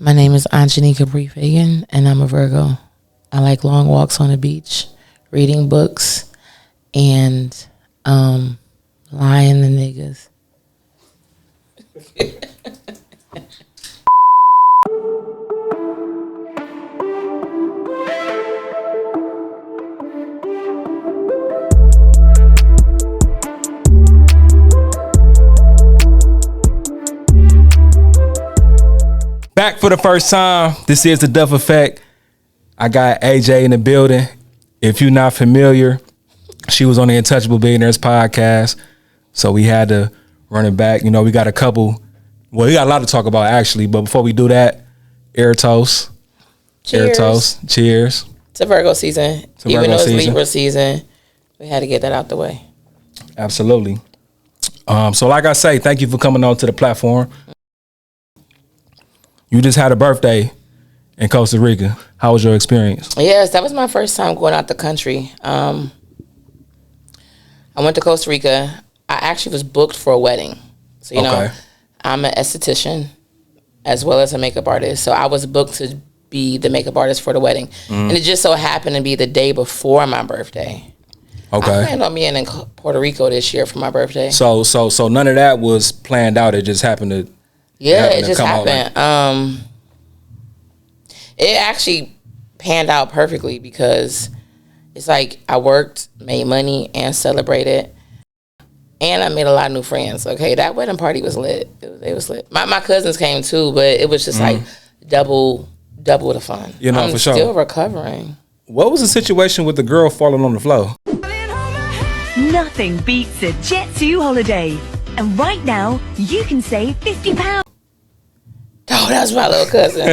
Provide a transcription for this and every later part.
My name is Anjani Fagan, and I'm a Virgo. I like long walks on the beach, reading books, and lying to niggas. Back for the first time. This is the Duff Effect. I got AJ in the building. If you're not familiar, she was on the Untouchable Billionaires podcast, so we had to run it back. You know, we got a couple. Well, we got a lot to talk about actually, but before we do that, air toast. Cheers. Air toast. Cheers. It's a Virgo season. Even though it's Libra season, we had to get that out the way. Absolutely. So like I say, thank you for coming on to the platform. You just had a birthday in Costa Rica. How was your experience? Yes, that was my first time going out the country. I went to Costa Rica. I actually was booked for a wedding. So, you know, I'm an esthetician as well as a makeup artist. So I was booked to be the makeup artist for the wedding. And it just so happened to be the day before my birthday. Okay. I planned on being in Puerto Rico this year for my birthday. So none of that was planned out. It just happened to... Yeah, it just happened. It actually panned out perfectly because it's like I worked, made money, and celebrated. And I made a lot of new friends. Okay, that wedding party was lit. It was lit. My cousins came too, but it was just like double the fun. You know, for sure. I'm still recovering. What was the situation with the girl falling on the floor? Nothing beats a Jet2 holiday. And right now, you can save £50. Oh, that's my little cousin.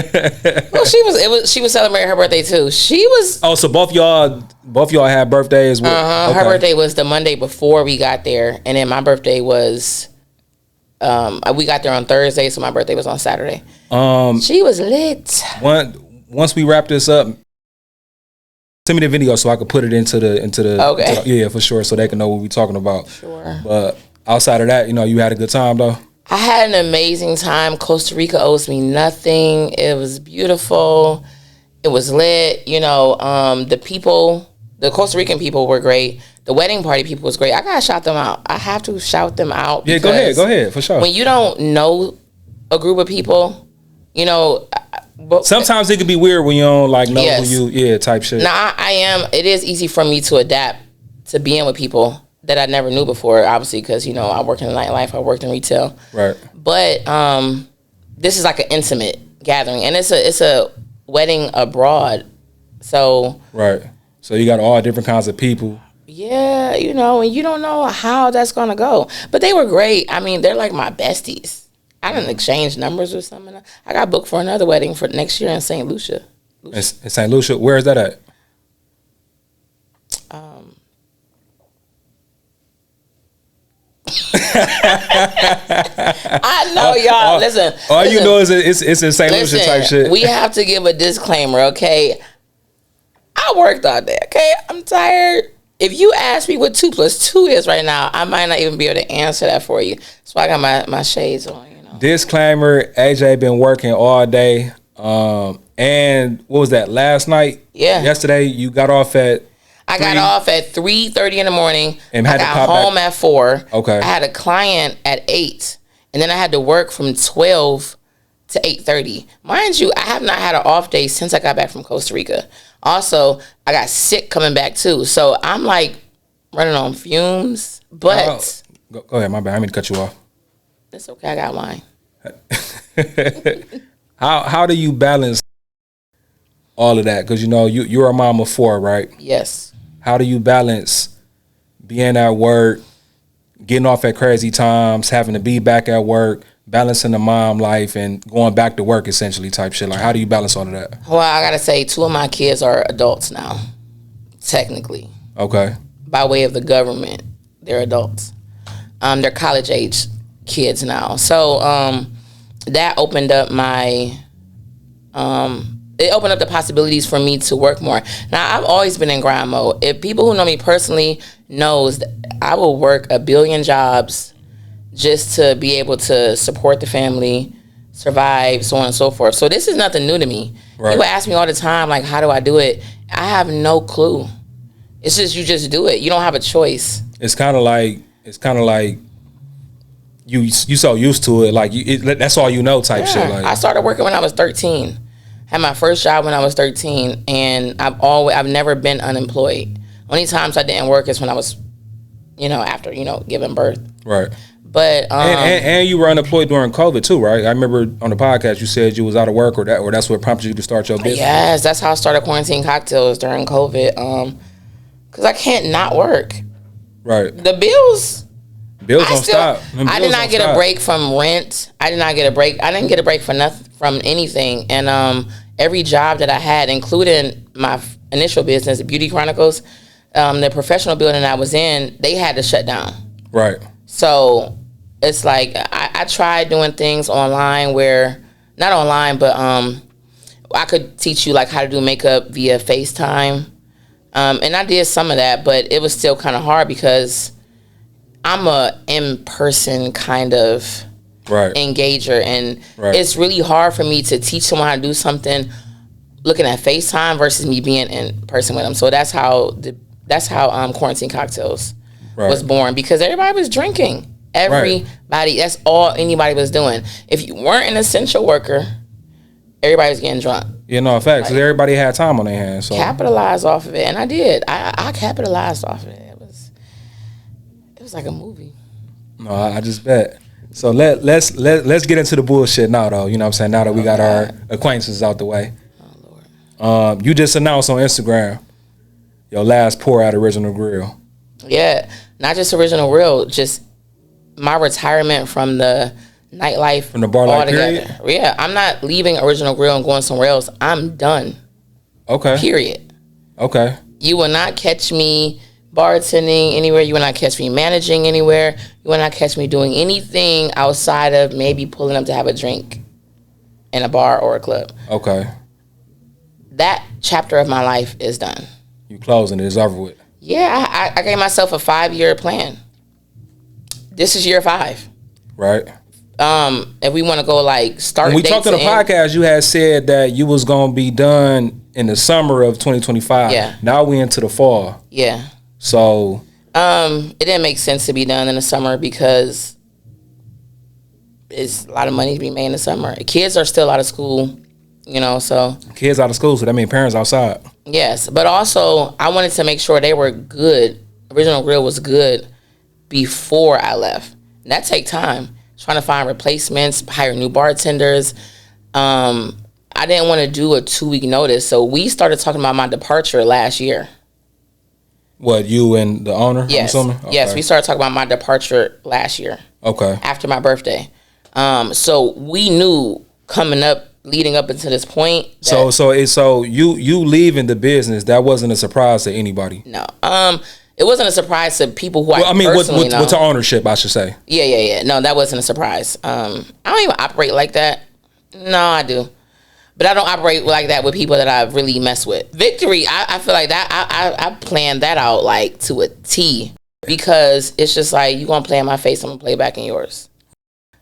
Well, she was celebrating her birthday too. She was. Oh, so both y'all had birthdays. Her birthday was the Monday before we got there, and then my birthday was. We got there on Thursday, so my birthday was on Saturday. She was lit. Once we wrap this up, send me the video so I could put it into the. Okay. Yeah, for sure, so they can know what we're talking about. Sure. But outside of that, you know, you had a good time though. I had an amazing time. Costa Rica owes me nothing. It was beautiful. It was lit. You know, the Costa Rican people were great. The wedding party people was great. I gotta shout them out. I have to shout them out. Yeah, go ahead, for sure. When you don't know a group of people, you know. Sometimes it could be weird when you don't like know who you, type shit. Now I am. It is easy for me to adapt to being with people that I never knew before, obviously, because, you know, I worked in nightlife, I worked in retail. Right. But this is like an intimate gathering, and it's a wedding abroad. So right. So you got all different kinds of people. Yeah, you know, and you don't know how that's gonna go. But they were great. I mean, they're like my besties. I didn't exchange numbers or something. I got booked for another wedding for next year in St. Lucia. In St. Lucia, where is that at? I know y'all. Listen. All you know is it's in St. Lucia type shit. We have to give a disclaimer, okay? I worked all day, okay? I'm tired. If you ask me what 2 + 2 is right now, I might not even be able to answer that for you. So I got my shades on, you know. Disclaimer: AJ been working all day. And what was that? Last night? Yeah. Yesterday, you got off at. I got off at 3:30 in the morning. And had I got home at 4. Okay. I had a client at 8, and then I had to work from 12 to 8:30. Mind you, I have not had an off day since I got back from Costa Rica. Also, I got sick coming back too, so I'm like running on fumes. But go ahead, my bad. I mean to cut you off. It's okay. I got wine. How do you balance all of that? Because you know you're a mom of 4, right? Yes. How do you balance being at work, getting off at crazy times, having to be back at work, balancing the mom life, and going back to work essentially type shit? Like, how do you balance all of that? Well, I gotta say, 2 of my kids are adults now, technically. Okay. By way of the government, they're adults. They're college age kids now. So that opened up it opened up the possibilities for me to work more. Now, I've always been in grind mode. If people who know me personally knows that I will work a billion jobs just to be able to support the family, survive, so on and so forth. So this is nothing new to me. Right. People ask me all the time, like, how do I do it? I have no clue. It's just, you just do it. You don't have a choice. It's kind of like you so used to it, like that's all you know type shit. Like, I started working when I was 13. Had my first job when I was 13, and I've never been unemployed. Only times I didn't work is when I was, after giving birth. Right. But and you were unemployed during COVID too, right? I remember on the podcast you said you was out of work, or that's what prompted you to start your business. Yes, that's how I started Quarantine Cocktails during COVID. Because I can't not work. Right. The bills don't stop. I did not get a break from rent. I didn't get a break from anything. And every job that I had, including my initial business, Beauty Chronicles, the professional building I was in, they had to shut down. Right. So it's like I tried doing things online not online, but I could teach you like how to do makeup via FaceTime. And I did some of that, but it was still kind of hard because I'm a in-person kind of engager, and it's really hard for me to teach someone how to do something looking at FaceTime versus me being in person with them. So that's how Quarantine Cocktails was born, because everybody was drinking. Everybody, that's all anybody was doing. If you weren't an essential worker, everybody was getting drunk. In fact, because everybody had time on their hands. So capitalize off of it, and I did. I capitalized off of it. It was like a movie. No, I just bet. So let's get into the bullshit now, though. You know what I'm saying? Now that we got our acquaintances out the way. Oh Lord. You just announced on Instagram your last pour at Original Grill. Yeah, not just Original Grill, just my retirement from the nightlife, from the bar life period. Yeah, I'm not leaving Original Grill and going somewhere else. I'm done. Okay. Period. Okay. You will not catch me bartending anywhere. You will not catch me managing anywhere. You will not catch me doing anything outside of maybe pulling up to have a drink in a bar or a club. Okay. That chapter of my life is done. You closing it. It's over with. Yeah, I gave myself a 5-year plan. This is year 5. Right. If we want to go like start. When we talked on the podcast, you had said that you was gonna be done in the summer of 2025. Yeah. Now we into the fall. Yeah. So. It didn't make sense to be done in the summer because it's a lot of money to be made in the summer. Kids are still out of school, so. Kids out of school, so that means parents outside. Yes, but also I wanted to make sure they were good. Original Grill was good before I left. And that take time. Trying to find replacements, hire new bartenders. I didn't want to do a 2-week notice, so we started talking about my departure last year. What, you and the owner? Yes. I'm assuming? Okay. Yes, we started talking about my departure last year. Okay. After my birthday. So we knew leading up until this point. So you leaving the business, that wasn't a surprise to anybody? No. It wasn't a surprise to people who personally know. With the ownership, I should say. Yeah. No, that wasn't a surprise. I don't even operate like that. No, I do. But I don't operate like that with people that I really mess with. Victory, I feel like that, I planned that out like to a T. Because it's just like, you gonna play in my face, I'm gonna play back in yours.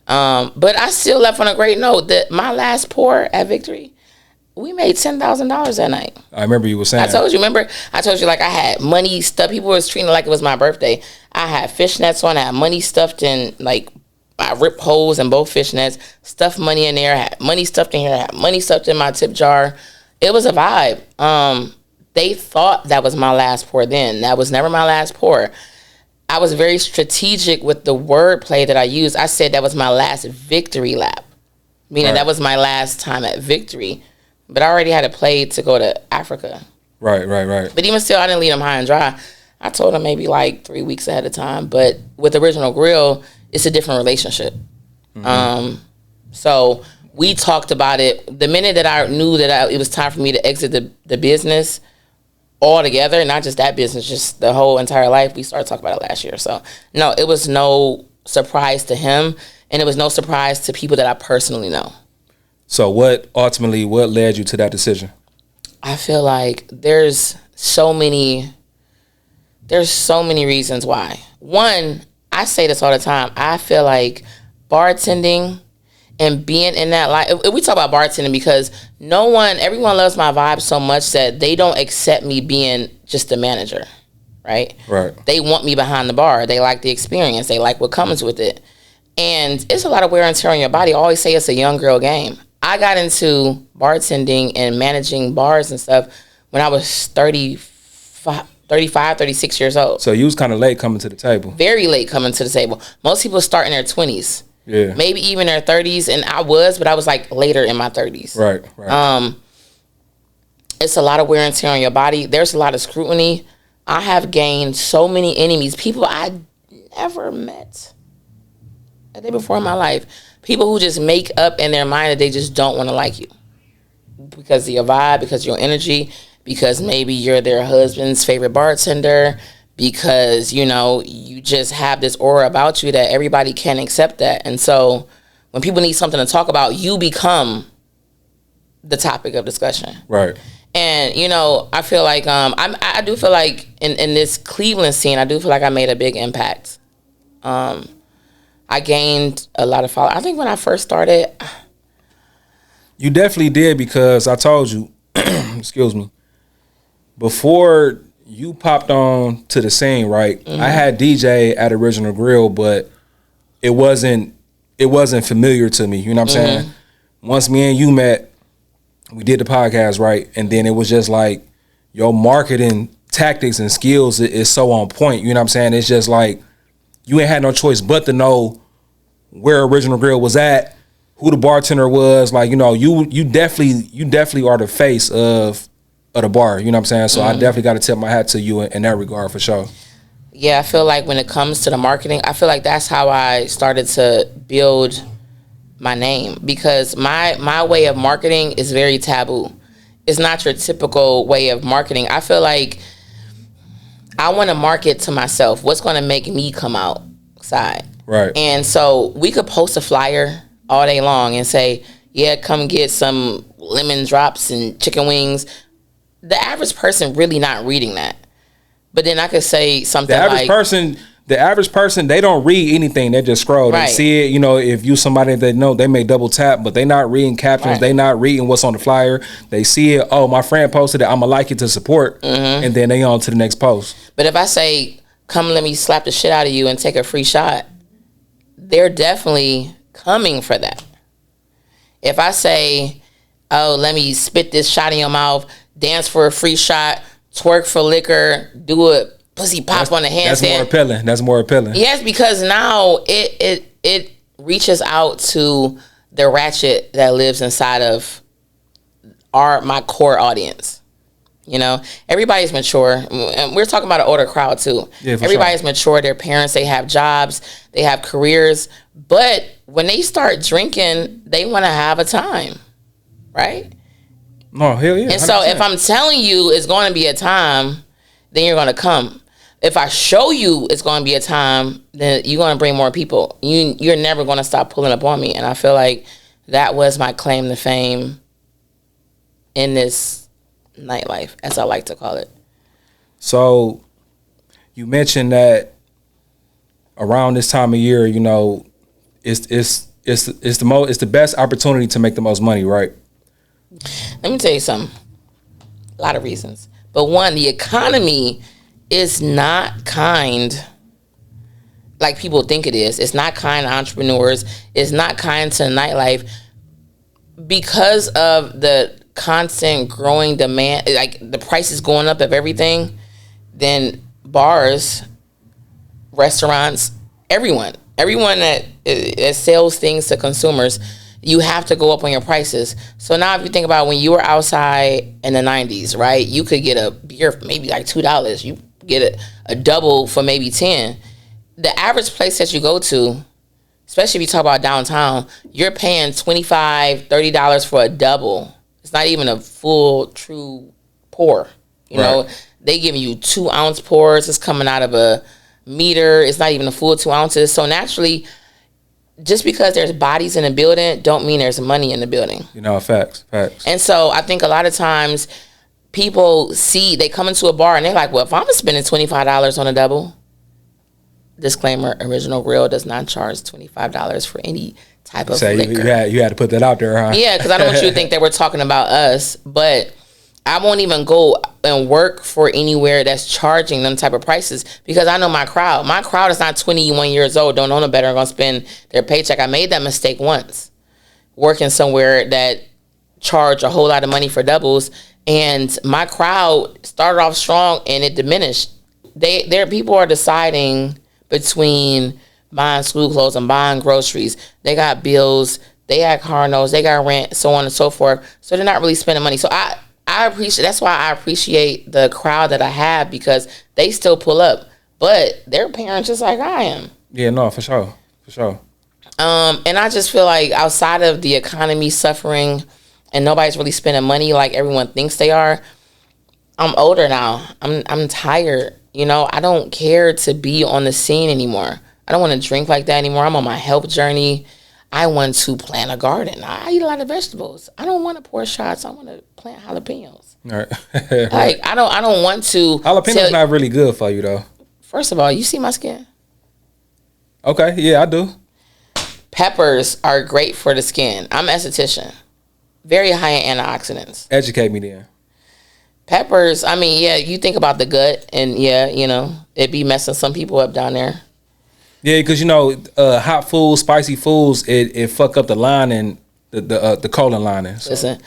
But I still left on a great note. That my last pour at Victory, we made $10,000 that night. I remember you were saying. I told you like I had money stuff. People was treating it like it was my birthday. I had fishnets on. I had money stuffed in, like, I ripped holes in both fishnets, stuffed money in there. I had money stuffed in here. I had money stuffed in my tip jar. It was a vibe. They thought that was my last pour then. That was never my last pour. I was very strategic with the wordplay that I used. I said that was my last Victory lap, meaning that was my last time at Victory. But I already had a play to go to Africa. Right. But even still, I didn't leave them high and dry. I told them maybe like 3 weeks ahead of time. But with Original Grill, it's a different relationship. Mm-hmm. So we talked about it. The minute that I knew that it was time for me to exit the business altogether, not just that business, just the whole entire life, we started talking about it last year. So, no, it was no surprise to him. And it was no surprise to people that I personally know. So what led you to that decision? I feel like there's so many reasons why. One, I say this all the time. I feel like bartending and being in that life. If we talk about bartending, because everyone loves my vibe so much that they don't accept me being just a manager, right? Right. They want me behind the bar. They like the experience. They like what comes with it. And it's a lot of wear and tear on your body. I always say it's a young girl game. I got into bartending and managing bars and stuff when I was 35, 36 years old. So you was kind of late coming to the table. Very late coming to the table. Most people start in their 20s. Yeah. Maybe even their 30s, and I was like later in my 30s. Right. It's a lot of wear and tear on your body. There's a lot of scrutiny. I have gained so many enemies, people I never met a day before in my life. People who just make up in their mind that they just don't want to like you because of your vibe, because of your energy, because maybe you're their husband's favorite bartender, because, you just have this aura about you that everybody can't accept that. And so when people need something to talk about, you become the topic of discussion. Right. And, I feel like, I do feel like in this Cleveland scene, I do feel like I made a big impact. I gained a lot of followers. I think when I first started. You definitely did, because I told you, excuse me, before you popped on to the scene, right? Mm-hmm. I had DJ at Original Grill, but it wasn't familiar to me. You know what I'm saying? Once me and you met, we did the podcast, right? And then it was just like your marketing tactics and skills is so on point. You know what I'm saying? It's just like you ain't had no choice but to know where Original Grill was at, who the bartender was. Like, you definitely are the face of the bar, you know what I'm saying? So I definitely got to tip my hat to you in that regard for sure. Yeah, I feel like when it comes to the marketing, I feel like that's how I started to build my name, because my way of marketing is very taboo. It's not your typical way of marketing. I feel like I want to market to myself. What's going to make me come outside? Right. And so we could post a flyer all day long and say, yeah, come get some lemon drops and chicken wings. The average person really not reading that. But then I could say something the average person, they don't read anything. They just scroll. Right. They see it, if you somebody that know, they may double tap, but they not reading captions. Right. They not reading what's on the flyer. They see it, oh, my friend posted it, I'm going to like it to support. Mm-hmm. And then they on to the next post. But if I say, come let me slap the shit out of you and take a free shot, they're definitely coming for that. If I say, oh, let me spit this shot in your mouth, dance for a free shot, twerk for liquor, do a pussy pop on the handstand. That's more appealing. Yes, because now it reaches out to the ratchet that lives inside of my core audience. Everybody's mature. And we're talking about an older crowd too. Yeah, everybody's mature. Their parents, they have jobs, they have careers. But when they start drinking, they want to have a time, right? No, hell yeah. 100%. And so if I'm telling you it's going to be a time, then you're going to come. If I show you it's going to be a time, then you're going to bring more people. You're never going to stop pulling up on me. And I feel like that was my claim to fame in this nightlife, as I like to call it. So you mentioned that around this time of year, it's the best opportunity to make the most money, right? Let me tell you something. A lot of reasons. But one, the economy is not kind like people think it is. It's not kind to entrepreneurs. It's not kind to nightlife because of the constant growing demand. Like the price is going up of everything. Then bars, restaurants, everyone that sells things to consumers, you have to go up on your prices. So now if you think about when you were outside in the 90s, right, you could get a beer for maybe like $2. You get a double for maybe 10. The average place that you go to, especially if you talk about downtown, you're paying $25, $30 for a double. It's not even a full, true pour. You know, they giving you 2-ounce pours. It's coming out of a meter. It's not even a full 2 ounces. So naturally, just because there's bodies in the building don't mean there's money in the building. Facts. And so I think a lot of times people they come into a bar and they're like, well, if I'm spending $25 on a double, disclaimer, Original Grill does not charge $25 for any type of liquor. You had to put that out there, huh? Yeah, because I don't want you to think that we're talking about us, but I won't even go and work for anywhere that's charging them type of prices because I know my crowd. My crowd is not 21 years old, don't know no better, and going to spend their paycheck. I made that mistake once, working somewhere that charged a whole lot of money for doubles, and my crowd started off strong and it diminished. Their people are deciding between buying school clothes and buying groceries. They got bills, they got car notes, they got rent, so on and so forth. So they're not really spending money. So I appreciate, that's why I appreciate the crowd that I have because they still pull up, but their parents just like I am. Yeah, no, for sure. And I just feel like outside of the economy suffering and nobody's really spending money like everyone thinks they are, I'm older now. I'm tired. You know, I don't care to be on the scene anymore. I don't want to drink like that anymore. I'm on my health journey. I want to plant a garden. I eat a lot of vegetables. I don't want to pour shots. I want to plant jalapenos. All right. Like I don't want to. Jalapenos not really good for you though. First of all, you see my skin. Okay, yeah, I do. Peppers are great for the skin. I'm an esthetician. Very high in antioxidants. Educate me then. Peppers, I mean, yeah, you think about the gut, and yeah, you know, it be messing some people up down there. Yeah, because you know, hot foods, spicy foods, it fuck up the lining, the colon lining. So. Listen,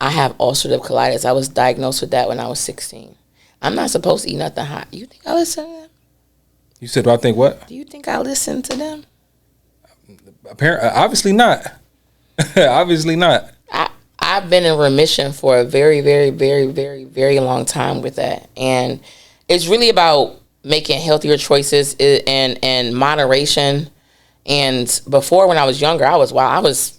I have ulcerative colitis. I was diagnosed with that when I was 16. I'm not supposed to eat nothing hot. You think I listen to them? You said, do I think what? Do you think I listen to them? Apparently, obviously not. Obviously not. I've been in remission for a very, very, very, very, very long time with that. And it's really about making healthier choices and moderation. And before, when I was younger, I was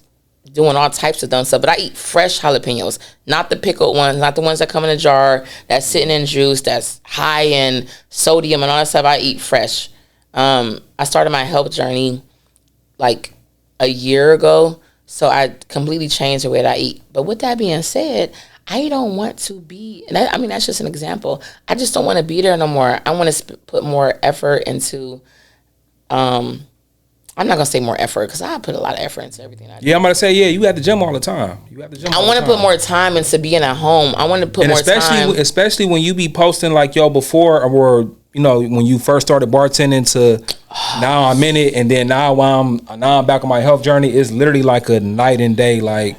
doing all types of dumb stuff. But I eat fresh jalapenos, not the pickled ones, not the ones that come in a jar, that's sitting in juice, that's high in sodium and all that stuff. I eat fresh. I started my health journey like a year ago. So I completely changed the way that I eat. But with that being said, I don't want to be, I mean, that's just an example. I just don't want to be there no more. I want to put more effort into, I'm not going to say more effort because I put a lot of effort into everything I do. Yeah, I'm going to say, yeah, you at the gym all the time. I want to put more time into being at home. I want to put more time. Especially when you be posting like, yo, before or, you know, when you first started bartending to now I'm in it, and then now I'm back on my health journey. It's literally like a night and day. Like,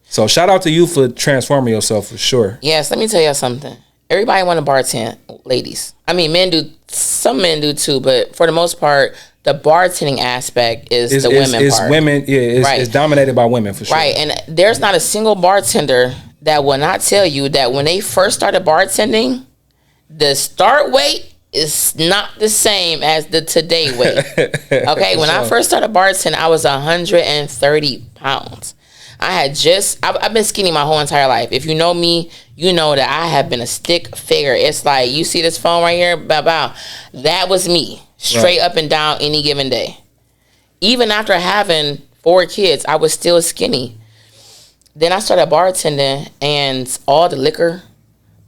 so shout out to you for transforming yourself for sure. Yes, let me tell you something. Everybody want to bartend, ladies. I mean, men do. Some men do too, but for the most part, the bartending aspect is the women part. Women, yeah, it's dominated by women for sure. Right, and there's not a single bartender that will not tell you that when they first started bartending, the start weight is not the same as the today weight. Okay, when I first started bartending, I was 130 pounds. I've been skinny my whole entire life. If you know me, you know that I have been a stick figure. It's like, you see this phone right here? Bow, bow. That was me, straight up and down any given day. Even after having 4 kids, I was still skinny. Then I started bartending, and all the liquor,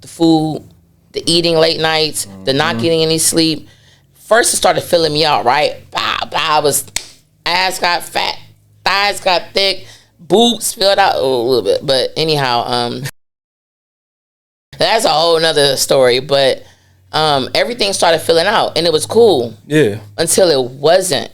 the food, the eating late nights, the not getting any sleep. First, it started filling me out, right? I was, ass got fat, thighs got thick, boobs filled out a little bit. But anyhow, that's a whole nother story. But everything started filling out, and it was cool. Yeah. Until it wasn't.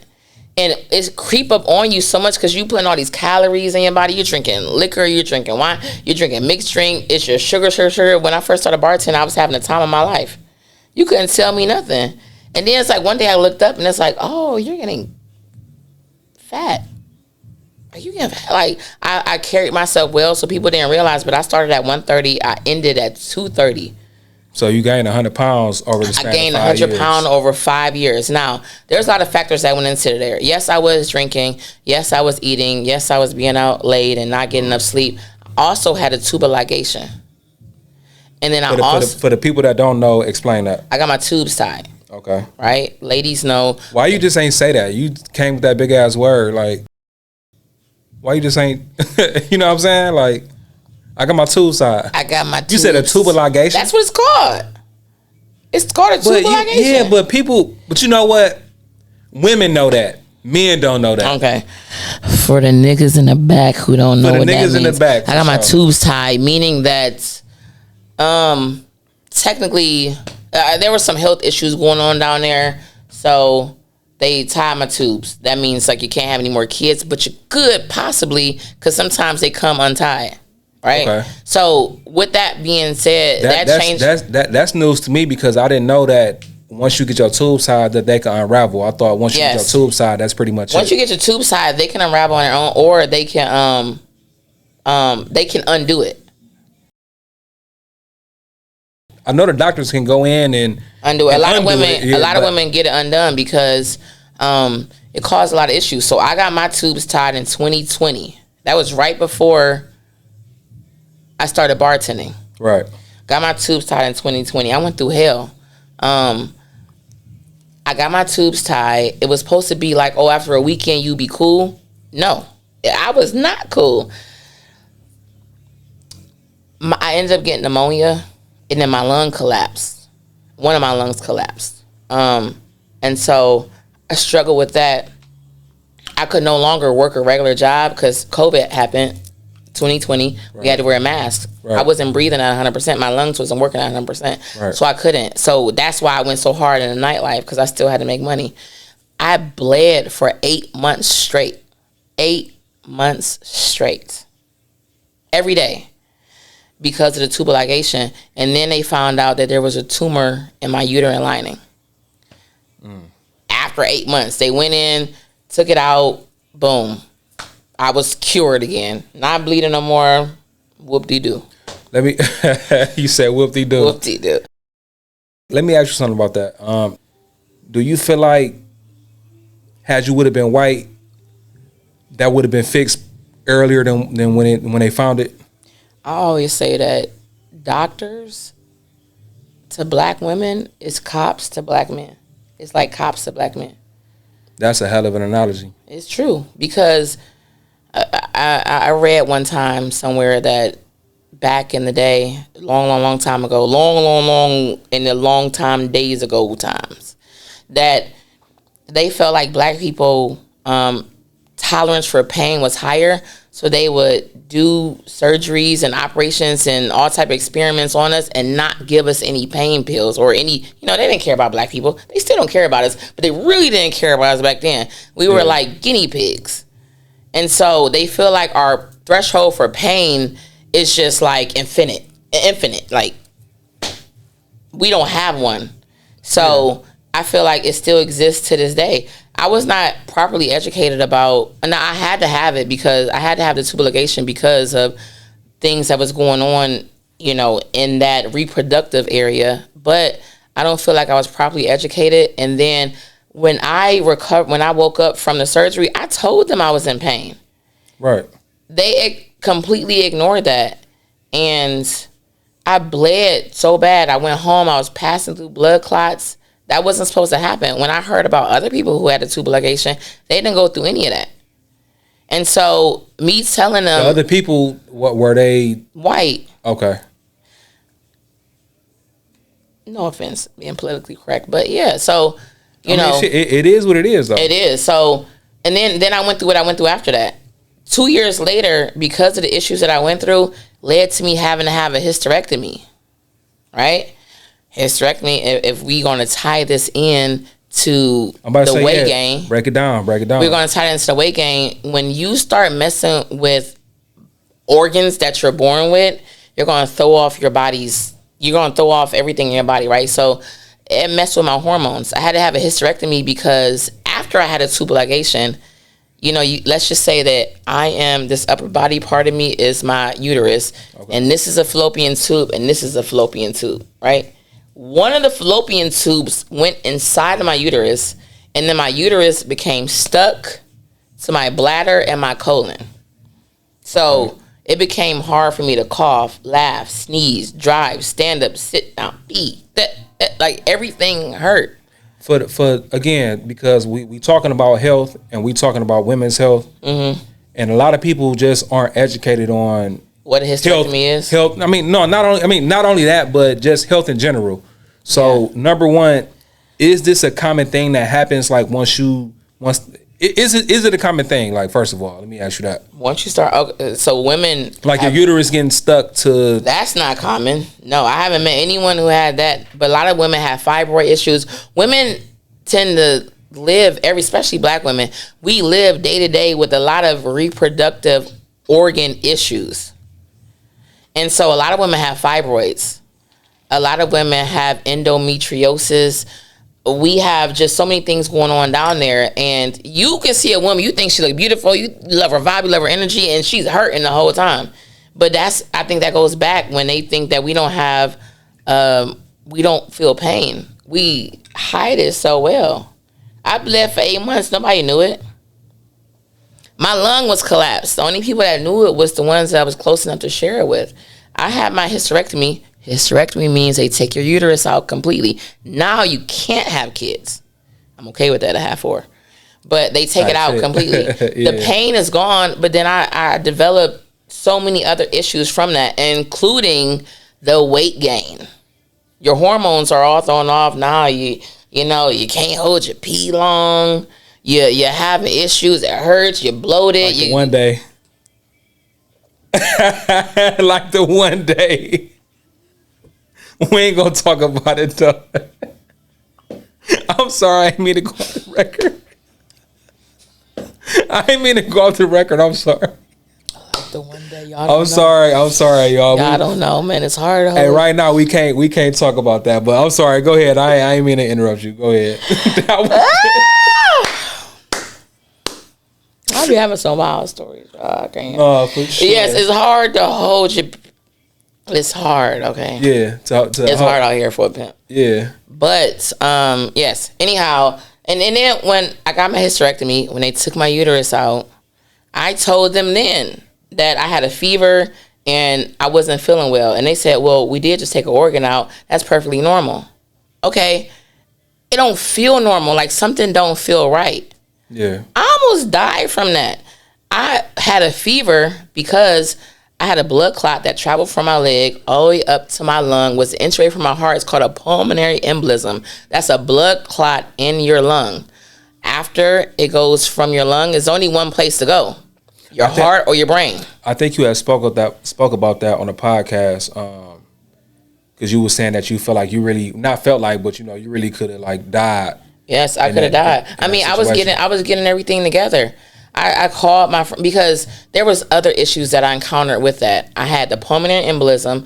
And it's creep up on you so much because you putting all these calories in your body. You're drinking liquor, you're drinking wine, you're drinking mixed drink. It's your sugar. When I first started bartending, I was having the time of my life. You couldn't tell me nothing. And then it's like one day I looked up and it's like, oh, you're getting fat. Are you getting fat? Like, I carried myself well, so people didn't realize, but I started at 130. I ended at 230. So you gained 100 pounds over the span of 5 years. I gained 100 pounds over 5 years. Now, there's a lot of factors that went into there. Yes, I was drinking. Yes, I was eating. Yes, I was being out late and not getting enough sleep. I also had a tubal ligation. And then for the people that don't know, explain that. I got my tubes tied. Okay. Right? Ladies know. Why you just ain't say that? You came with that big ass word. Like, why you just ain't, you know what I'm saying? Like, I got my tubes tied. I got my tubes. You said a tubal ligation? That's what it's called. It's called a tubal ligation. Yeah, but you know what? Women know that. Men don't know that. Okay. For the niggas in the back who don't know what that means. For the niggas in the back. I got my tubes tied, meaning that technically there were some health issues going on down there. So they tied my tubes. That means like you can't have any more kids, but you could possibly, because sometimes they come untied. Right. Okay. So with that being said, that changed. That's news to me because I didn't know that once you get your tubes tied that they can unravel. I thought once you get your tubes tied, that's pretty much once you get your tubes tied, they can unravel on their own, or they can undo it. I know the doctors can go in and undo it. A lot of women get it undone because it caused a lot of issues. So I got my tubes tied in 2020. That was right before I started bartending. Right. Got my tubes tied in 2020. I went through hell. I got my tubes tied. It was supposed to be like, oh, after a weekend you be cool. No, I was not cool. I ended up getting pneumonia, and then my lung collapsed. One of my lungs collapsed. And so I struggled with that. I could no longer work a regular job because COVID happened. 2020, right. We had to wear a mask. Right. I wasn't breathing at 100%. My lungs wasn't working at 100%. Right. So I couldn't. So that's why I went so hard in the nightlife, because I still had to make money. I bled for 8 months straight. 8 months straight. Every day. Because of the tubal ligation. And then they found out that there was a tumor in my uterine lining. After 8 months. They went in, took it out, boom. I was cured again. Not bleeding no more. Whoop-de-doo. Let me. You said whoop-de-doo. Whoop-de-doo. Let me ask you something about that. Do you feel like, had you would have been white, that would have been fixed earlier than when they found it? I always say that doctors to black women is cops to black men. It's like cops to black men. That's a hell of an analogy. It's true, because I read one time somewhere that back in the day, long time ago, long in the long time days ago times, that they felt like black people tolerance for pain was higher, so they would do surgeries and operations and all type of experiments on us and not give us any pain pills or any, they didn't care about black people. They still don't care about us, but they really didn't care about us back then. We were like guinea pigs. And so they feel like our threshold for pain is just like infinite. Like, we don't have one. So I feel like it still exists to this day. I was not properly educated about, and I had to have it because I had to have the tubal ligation because of things that was going on, in that reproductive area. But I don't feel like I was properly educated. And then when I woke up from the surgery, I told them I was in pain. Right. They completely ignored that. And I bled so bad. I went home. I was passing through blood clots. That wasn't supposed to happen. When I heard about other people who had a tubal ligation, they didn't go through any of that. And so me telling them... The other people, what were they? White. Okay. No offense, being politically correct. But yeah, so... it is what it is, though. It is. So, and then I went through what I went through after that. 2 years later, because of the issues that I went through, led to me having to have a hysterectomy. Right? Hysterectomy, if we're going to tie this in to the weight gain. Break it down. We're going to tie it into the weight gain. When you start messing with organs that you're born with, you're going to throw off you're going to throw off everything in your body, right? So it messed with my hormones. I had to have a hysterectomy because after I had a tubal ligation, let's just say that I am, this upper body part of me is my uterus, and this is a fallopian tube, and this is a fallopian tube, right? One of the fallopian tubes went inside of my uterus, and then my uterus became stuck to my bladder and my colon. So it became hard for me to cough, laugh, sneeze, drive, stand up, sit down, eat. Like everything hurt. For again, because we talking about health and we talking about women's health, and a lot of people just aren't educated on what a hysterectomy is. Health. Not only that, but just health in general. So number one, is this a common thing that happens? Like once Is it a common thing? Like, first of all, let me ask you that. Once you start, okay, so women like your uterus getting stuck to. That's not common. No, I haven't met anyone who had that. But a lot of women have fibroid issues. Women tend to live, especially black women. We live day to day with a lot of reproductive organ issues, and so a lot of women have fibroids. A lot of women have endometriosis. We have just so many things going on down there, and you can see a woman, you think she look beautiful, you love her vibe, you love her energy, and she's hurting the whole time. But I think that goes back when they think that we don't have, we don't feel pain. We hide it so well. I bled for 8 months, nobody knew it. My lung was collapsed. The only people that knew it was the ones that I was close enough to share it with. I had my hysterectomy. Hysterectomy means they take your uterus out completely. Now you can't have kids. I'm okay with that at 4. But they take it out completely. Yeah. The pain is gone, but then I developed so many other issues from that, including the weight gain. Your hormones are all thrown off now. You can't hold your pee long. You're having issues. It hurts. You're bloated. Like one day. Like the one day. We ain't gonna talk about it though. I'm sorry, I didn't mean to go off the record. I didn't mean to go off the record. I'm sorry. Like the one day y'all. I'm sorry, y'all. I don't know, man. It's hard to hold. Hey, right now we can't talk about that. But I'm sorry. Go ahead. I didn't mean to interrupt you. Go ahead. I'll be having some wild stories. I can't. For sure. Yes, it's hard to hold your. It's hard, okay? Yeah. It's hard out here for a pimp. Yeah. But, yes. Anyhow, and then when I got my hysterectomy, when they took my uterus out, I told them then that I had a fever and I wasn't feeling well. And they said, well, we did just take an organ out. That's perfectly normal. Okay. It don't feel normal. Like something don't feel right. Yeah. I almost died from that. I had a fever because I had a blood clot that traveled from my leg all the way up to my lung, was the entry from my heart. It's called a pulmonary embolism. That's a blood clot in your lung. After it goes from your lung, there's only one place to go. Your heart or your brain. I think you had spoke about that on the podcast, because you were saying that you felt like you really, not felt like, but you really could have like died. Yes, I could have died. I mean, I was getting everything together. I called my friend because there was other issues that I encountered with that. I had the pulmonary embolism.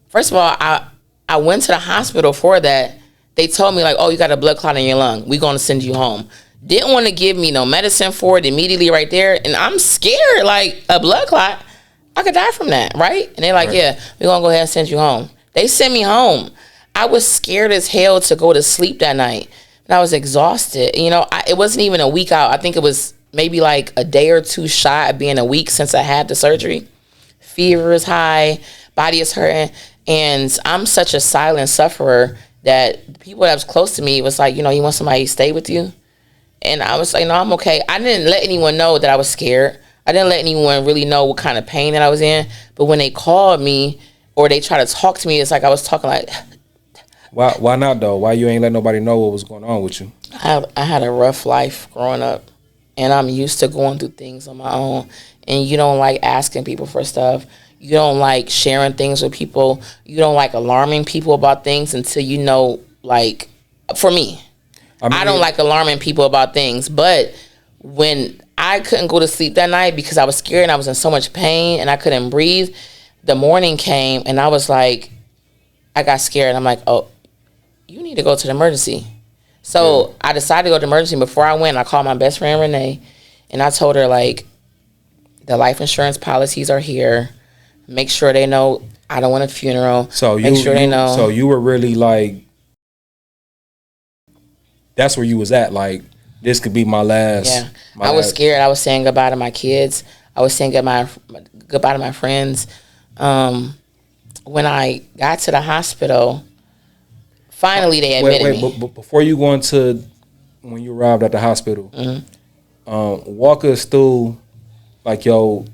First of all, I went to the hospital for that. They told me like, oh, you got a blood clot in your lung. We're going to send you home. Didn't want to give me no medicine for it immediately right there. And I'm scared, like a blood clot, I could die from that, right? And they're like, yeah, we're going to go ahead and send you home. They sent me home. I was scared as hell to go to sleep that night. And I was exhausted. It wasn't even a week out. I think it was maybe like a day or two shy of being a week since I had the surgery. Fever is high, body is hurting. And I'm such a silent sufferer that the people that was close to me was like, you want somebody to stay with you? And I was like, no, I'm okay. I didn't let anyone know that I was scared. I didn't let anyone really know what kind of pain that I was in. But when they called me or they tried to talk to me, it's like I was talking like... Why not though? Why you ain't let nobody know what was going on with you? I had a rough life growing up, and I'm used to going through things on my own. And you don't like asking people for stuff. You don't like sharing things with people. You don't like alarming people about things until like, for me, I don't like alarming people about things. But when I couldn't go to sleep that night because I was scared and I was in so much pain and I couldn't breathe, the morning came and I was like, I got scared. I'm like, oh, you need to go to the emergency. So I decided to go to the emergency. Before I went, I called my best friend, Renee, and I told her, like, the life insurance policies are here. Make sure they know I don't want a funeral. Make sure they know. So you were really, like, that's where you was at. Like, this could be my last. Yeah. I was scared. I was saying goodbye to my kids. I was saying goodbye to my friends. When I got to the hospital, finally they admitted me. But before you go into when you arrived at the hospital, walk us through like your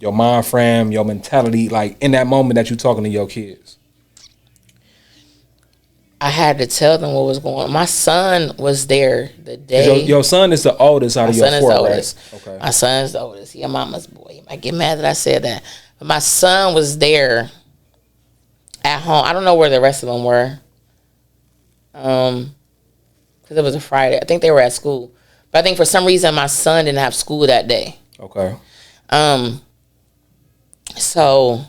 mind frame, your mentality, like in that moment that you're talking to your kids. I had to tell them what was going on. My son was there the day. Your son is the oldest out of your four, right? Okay. My son is the oldest. He a mama's boy. He might get mad that I said that. But my son was there at home. I don't know where the rest of them were. Because it was a Friday. I think they were at school. But I think for some reason my son didn't have school that day. Okay. So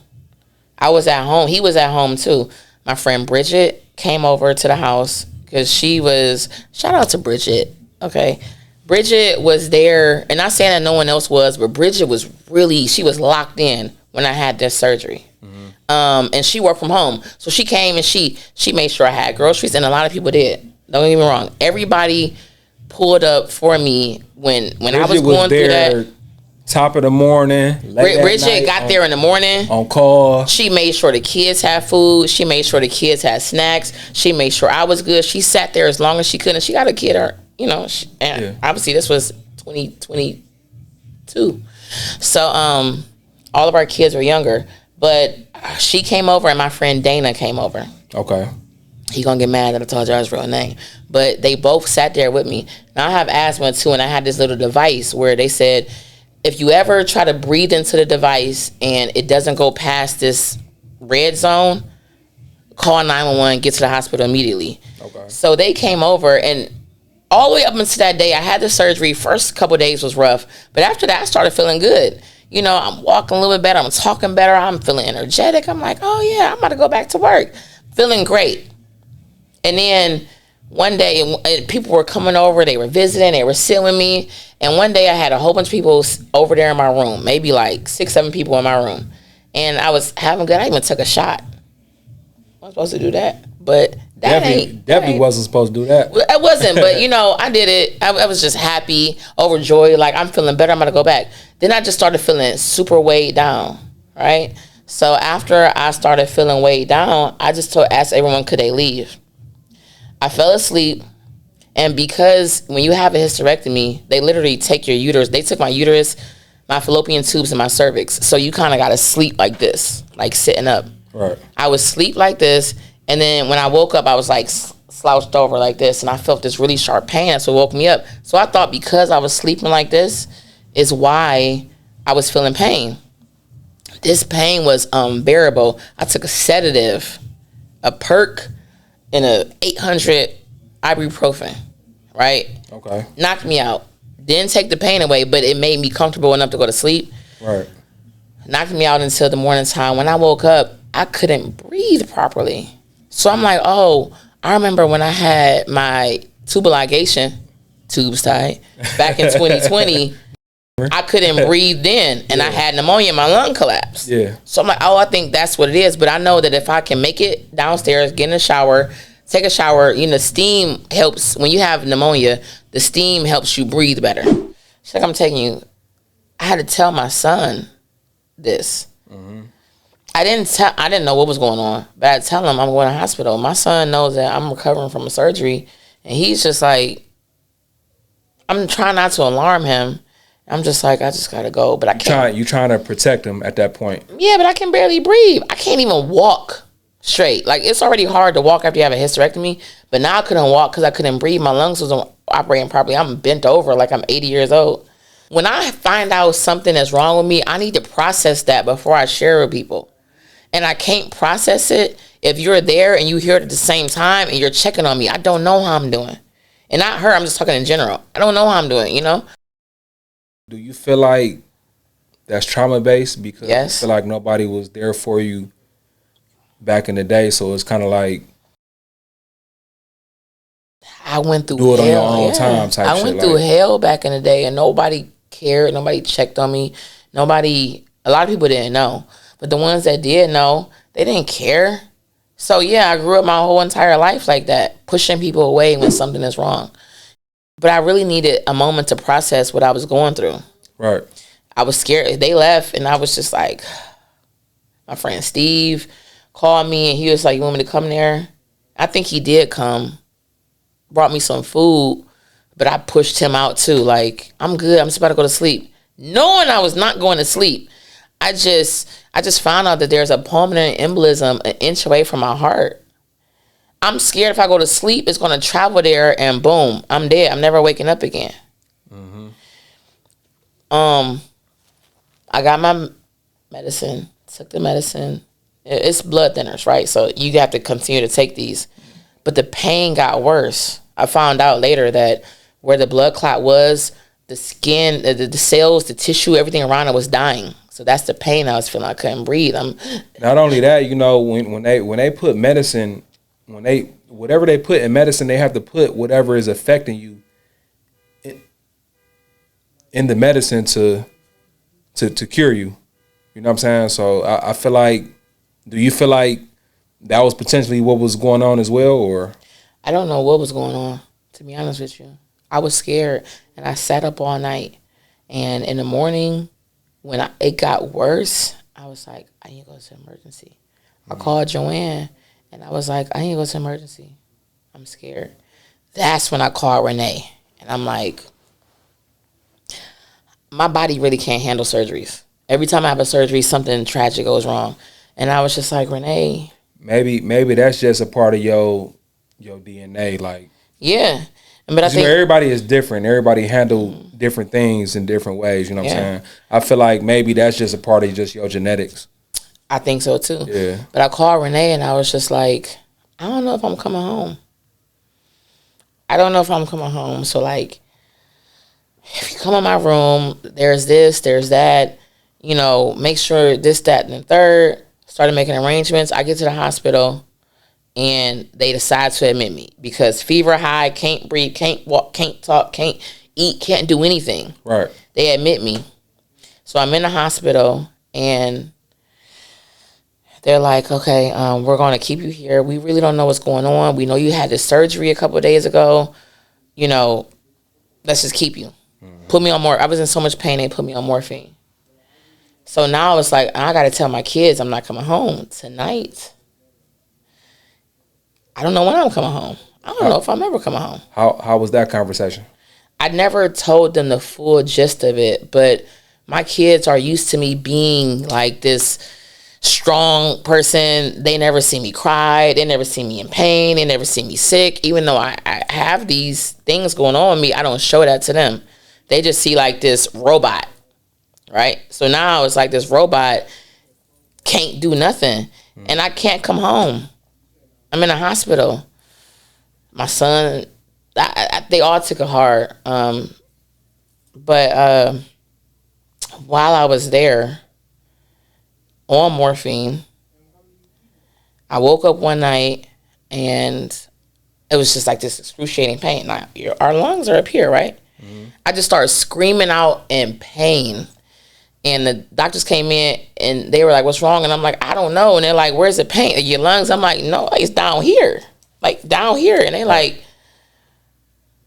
I was at home. He was at home too. My friend Bridget came over to the house because she was, shout out to Bridget. Okay. Bridget was there, and not saying that no one else was, but Bridget was really, she was locked in when I had this surgery. And she worked from home. So she came and she made sure I had groceries, and a lot of people did. Don't get me wrong. Everybody pulled up for me when I was going through that. Top of the morning. Bridget got there in the morning. On call. She made sure the kids had food. She made sure the kids had snacks. She made sure I was good. She sat there as long as she could. And she got a kid, obviously this was 2022. So all of our kids were younger. But she came over and my friend Dana came over. Okay. He gonna get mad that I told you his real name. But they both sat there with me. Now I have asthma too, and I had this little device where they said, if you ever try to breathe into the device and it doesn't go past this red zone, call 911, get to the hospital immediately. Okay. So they came over, and all the way up until that day, I had the surgery. First couple of days was rough, but after that, I started feeling good. You know, I'm walking a little bit better. I'm talking better. I'm feeling energetic. I'm like, oh yeah, I'm about to go back to work. Feeling great. And then one day, people were coming over. They were visiting. They were sitting with me. And one day, I had a whole bunch of people over there in my room, maybe like 6-7 people in my room. And I was having good. I even took a shot. I was supposed to do that, but definitely wasn't supposed to do that. It wasn't, but I did it. I was just happy, overjoyed. Like, I'm feeling better. I'm gonna go back. Then I just started feeling super weighed down. Right. So after I started feeling weighed down, I just asked everyone, could they leave? I fell asleep. And because when you have a hysterectomy, they literally take your uterus. They took my uterus, my fallopian tubes, and my cervix. So you kind of got to sleep like this, like sitting up. Right. I would sleep like this. And then when I woke up, I was like slouched over like this. And I felt this really sharp pain. That's what woke me up. So I thought because I was sleeping like this is why I was feeling pain. This pain was unbearable. I took a sedative, a perk, and a 800 ibuprofen, right? Okay. Knocked me out. Didn't take the pain away, but it made me comfortable enough to go to sleep. Right. Knocked me out until the morning time. When I woke up, I couldn't breathe properly. So I'm like, oh, I remember when I had my tubal ligation tubes tied back in 2020. I couldn't breathe then, and I had pneumonia. My lung collapsed. Yeah. So I'm like, oh, I think that's what it is. But I know that if I can make it downstairs, get in a shower, take a shower, steam helps. When you have pneumonia, the steam helps you breathe better. She's like, I'm taking you. I had to tell my son this. Mm-hmm. I didn't know what was going on, but I tell him I'm going to the hospital. My son knows that I'm recovering from a surgery, and he's just like, I'm trying not to alarm him. I'm just like, I just gotta go, but I can't. You trying to protect him at that point? Yeah, but I can barely breathe. I can't even walk straight. Like, it's already hard to walk after you have a hysterectomy, but now I couldn't walk because I couldn't breathe. My lungs wasn't operating properly. I'm bent over like I'm 80 years old. When I find out something is wrong with me, I need to process that before I share with people. And I can't process it if you're there and you hear it at the same time and you're checking on me. I don't know how I'm doing. And not her, I'm just talking in general. I don't know how I'm doing, Do you feel like that's trauma-based? Because yes. I feel like nobody was there for you back in the day, so it's kind of like I went through do it hell. on your own time type I shit. went through hell back in the day, and nobody cared. Nobody checked on me. A lot of people didn't know. But the ones that did know, they didn't care. So, yeah, I grew up my whole entire life like that, pushing people away when something is wrong. But I really needed a moment to process what I was going through. Right. I was scared. They left, and I was just like, my friend Steve called me, and he was like, you want me to come there? I think he did come, brought me some food, but I pushed him out too. Like, I'm good. I'm just about to go to sleep. Knowing I was not going to sleep, I just found out that there's a pulmonary embolism an inch away from my heart. I'm scared if I go to sleep, it's going to travel there and boom, I'm dead. I'm never waking up again. Mm-hmm. I got my medicine, took the medicine. It's blood thinners, right? So you have to continue to take these. But the pain got worse. I found out later that where the blood clot was, the skin, the cells, the tissue, everything around it was dying. So that's the pain I was feeling. I couldn't breathe. Not only that, you know, when they put medicine, whatever they put in medicine, they have to put whatever is affecting you in the medicine to cure you. You know what I'm saying? So I feel like, do you feel like that was potentially what was going on as well, or? I don't know what was going on, to be honest with you. I was scared, and I sat up all night. And in the morning, when it got worse, I was like, I need to go to emergency. I called Joanne, and I was like, I need to go to emergency. I'm scared. That's when I called Renee, and I'm like, my body really can't handle surgeries. Every time I have a surgery, something tragic goes wrong. And I was just like, Renee. Maybe that's just a part of your DNA. Like, yeah. But I think everybody is different. Everybody handle different things in different ways. You know what I'm saying? I feel like maybe that's just a part of just your genetics. I think so too. Yeah. But I called Renee and I was just like, I don't know if I'm coming home. So like, if you come in my room, there's this, there's that, you know, make sure this, that, and the third. Started making arrangements. I get to the hospital and they decide to admit me because fever high, can't breathe, can't walk, can't talk, can't eat, can't do anything. Right. They admit me. So I'm in the hospital and they're like, okay, we're going to keep you here. We really don't know what's going on. We know you had this surgery a couple of days ago. You know, let's just keep you. Mm-hmm. Put me on more. I was in so much pain, they put me on morphine. So now it's like, I got to tell my kids I'm not coming home tonight. I don't know when I'm coming home. I don't know if I'm ever coming home. How was that conversation? I never told them the full gist of it, but my kids are used to me being like this strong person. They never see me cry. They never see me in pain. They never see me sick. Even though I have these things going on with me, I don't show that to them. They just see like this robot. Right? So now it's like this robot can't do nothing. And I can't come home. I'm in a hospital. My son, they all took it hard. But while I was there on morphine, I woke up one night and it was just like this excruciating pain. Now, our lungs are up here, right? Mm-hmm. I just started screaming out in pain. And the doctors came in and they were like, what's wrong? And I'm like, I don't know. And they're like, where's the pain? Your lungs? I'm like, no, it's down here. Like down here. And they're like,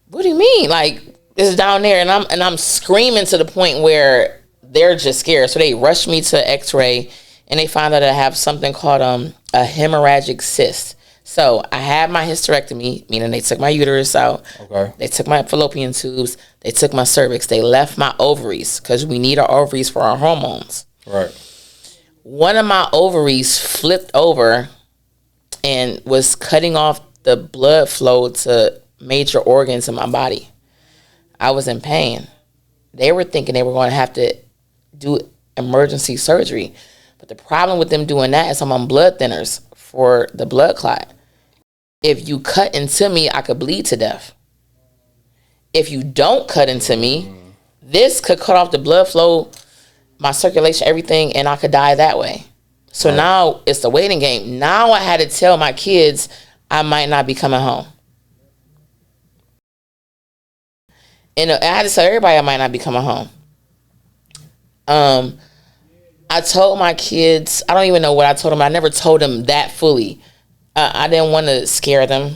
what do you mean? Like, it's down there. And I'm screaming to the point where they're just scared. So they rushed me to X-ray and they found out I have something called a hemorrhagic cyst. So I had my hysterectomy, meaning they took my uterus out. Okay. They took my fallopian tubes. They took my cervix. They left my ovaries because we need our ovaries for our hormones. Right. One of my ovaries flipped over and was cutting off the blood flow to major organs in my body. I was in pain. They were thinking they were going to have to do emergency surgery. But the problem with them doing that is I'm on blood thinners for the blood clot. If you cut into me, I could bleed to death. If you don't cut into me, this could cut off the blood flow, my circulation, everything, and I could die that way. So now it's the waiting game. Now I had to tell my kids I might not be coming home. And I had to tell everybody I might not be coming home. I told my kids, I don't even know what I told them. I never told them that fully. I didn't want to scare them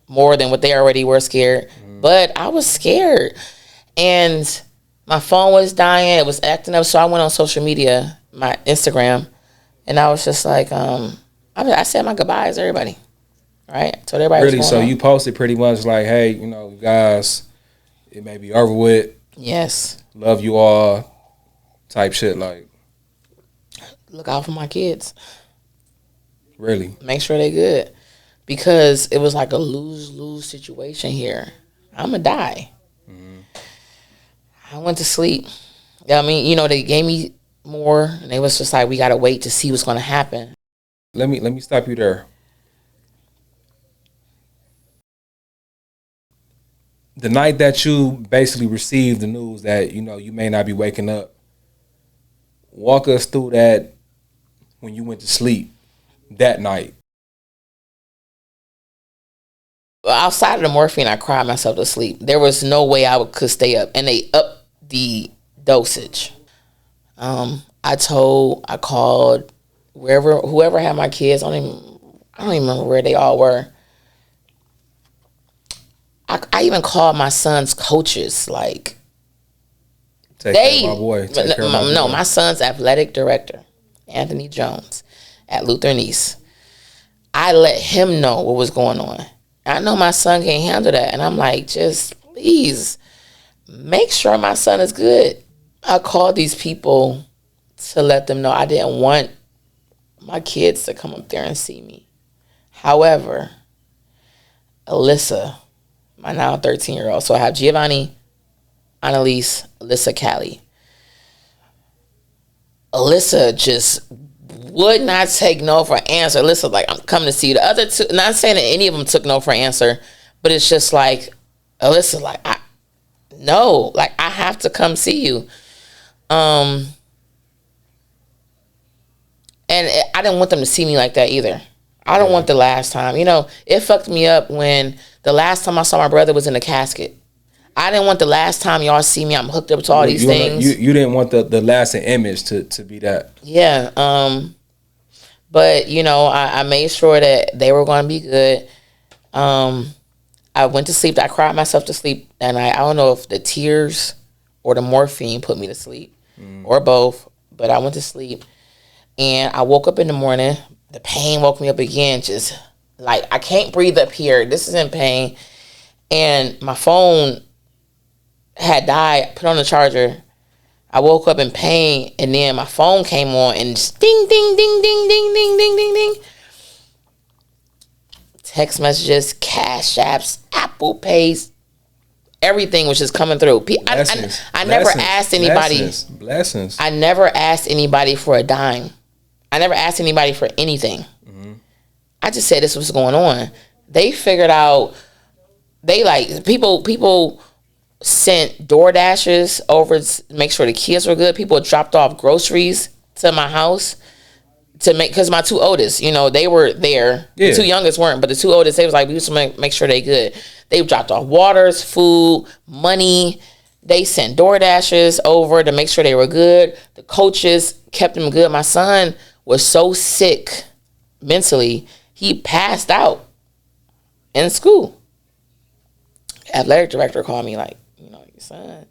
more than what they already were scared. But I was scared. And my phone was dying. It was acting up. So I went on social media, my Instagram. And I was just like, I said my goodbyes to everybody. Right? Told everybody really? So you posted pretty much like, hey, you know, guys, it may be over with. Yes. Love you all type shit. Like, look out for my kids. Really? Make sure they good. because it was like a lose-lose situation here. I'm going to die. I went to sleep. I mean, you know, they gave me more, and it was just like, we got to wait to see what's going to happen. Let me stop you there. The night that you basically received the news that, you know, you may not be waking up, walk us through that when you went to sleep that night. Outside of the morphine, I cried myself to sleep. There was no way could stay up, and they upped the dosage. I called whoever had my kids. I don't even remember where they all were. I even called my son's coaches, like, Take care of my boy. My son's athletic director, Anthony Jones, at Lutheran East. I let him know what was going on. I know my son can't handle that, and I'm like, just please make sure my son is good. I called these people to let them know I didn't want my kids to come up there and see me. However, Alyssa, my now 13-year-old, so I have Giovanni, Annalise, Alyssa, Callie. Alyssa just would not take no for an answer. Alyssa, like, I'm coming to see you. The other two, not saying that any of them took no for an answer, but it's just like, Alyssa, like, I have to come see you. And I didn't want them to see me like that either. I don't want the last time. You know, it fucked me up when the last time I saw my brother was in a casket. I didn't want the last time y'all see me, I'm hooked up to all these things. You didn't want the lasting image to be that. Yeah. But, you know, I made sure that they were going to be good. I went to sleep. I cried myself to sleep. And I don't know if the tears or the morphine put me to sleep or both. But I went to sleep. And I woke up in the morning. The pain woke me up again. Just like, I can't breathe up here. This is in pain. And my phone had died. Put on the charger. I woke up in pain, and then my phone came on, and just ding, ding, ding, ding, ding, ding, ding, ding, ding. Text messages, Cash Apps, Apple Pays, everything was just coming through. I never asked anybody. Blessings. I never asked anybody for a dime. I never asked anybody for anything. Mm-hmm. I just said this was going on. They figured out. They like people sent DoorDashers over to make sure the kids were good. People dropped off groceries to my house to make, because my two oldest, you know, they were there. Yeah. The two youngest weren't, but the two oldest, they was like, we used to make sure they good. They dropped off waters, food, money. They sent DoorDashers over to make sure they were good. The coaches kept them good. My son was so sick mentally, he passed out in school. Athletic director called me like, you know, your son,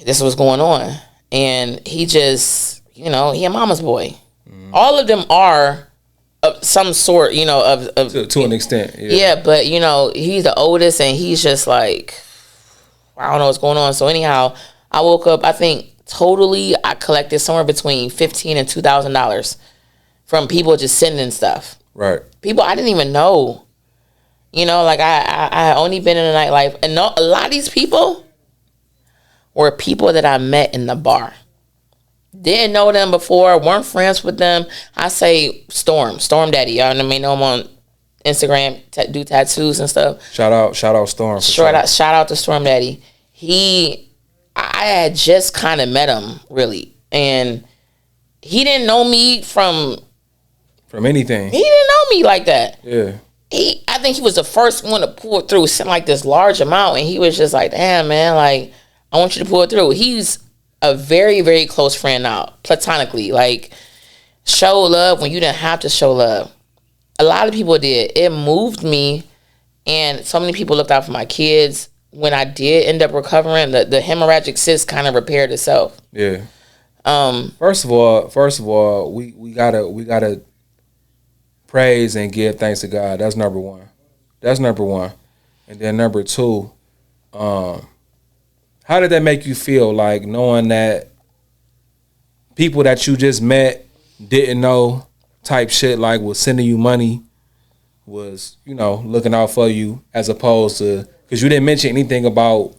this is what's going on. And he just, you know, he a mama's boy. Mm-hmm. All of them are of some sort, you know, of to an extent. Yeah, but, you know, he's the oldest, and he's just like, I don't know what's going on. So anyhow, I woke up, I think totally I collected somewhere between $1,500 and $2,000 from people just sending stuff. Right. People I didn't even know. You know, like I had only been in the nightlife, and a lot of these people were people that I met in the bar. Didn't know them before, weren't friends with them. I say Storm Daddy. Y'all know him on Instagram, do tattoos and stuff. Shout out Storm. Shout out to Storm Daddy. I had just kind of met him, really, and he didn't know me from anything. He didn't know me like that. Yeah. I think he was the first one to pull it through, sent like this large amount, and he was just like, damn, man, like, I want you to pull it through. He's a very, very close friend now, platonically. Like, show love when you didn't have to show love. A lot of people did. It moved me, and so many people looked out for my kids. When I did end up recovering, the hemorrhagic cyst kind of repaired itself. Yeah. First of all, we gotta praise and give thanks to God. That's number one. And then number two, how did that make you feel, like knowing that people that you just met didn't know type shit, like was sending you money was, looking out for you, as opposed to, because you didn't mention anything about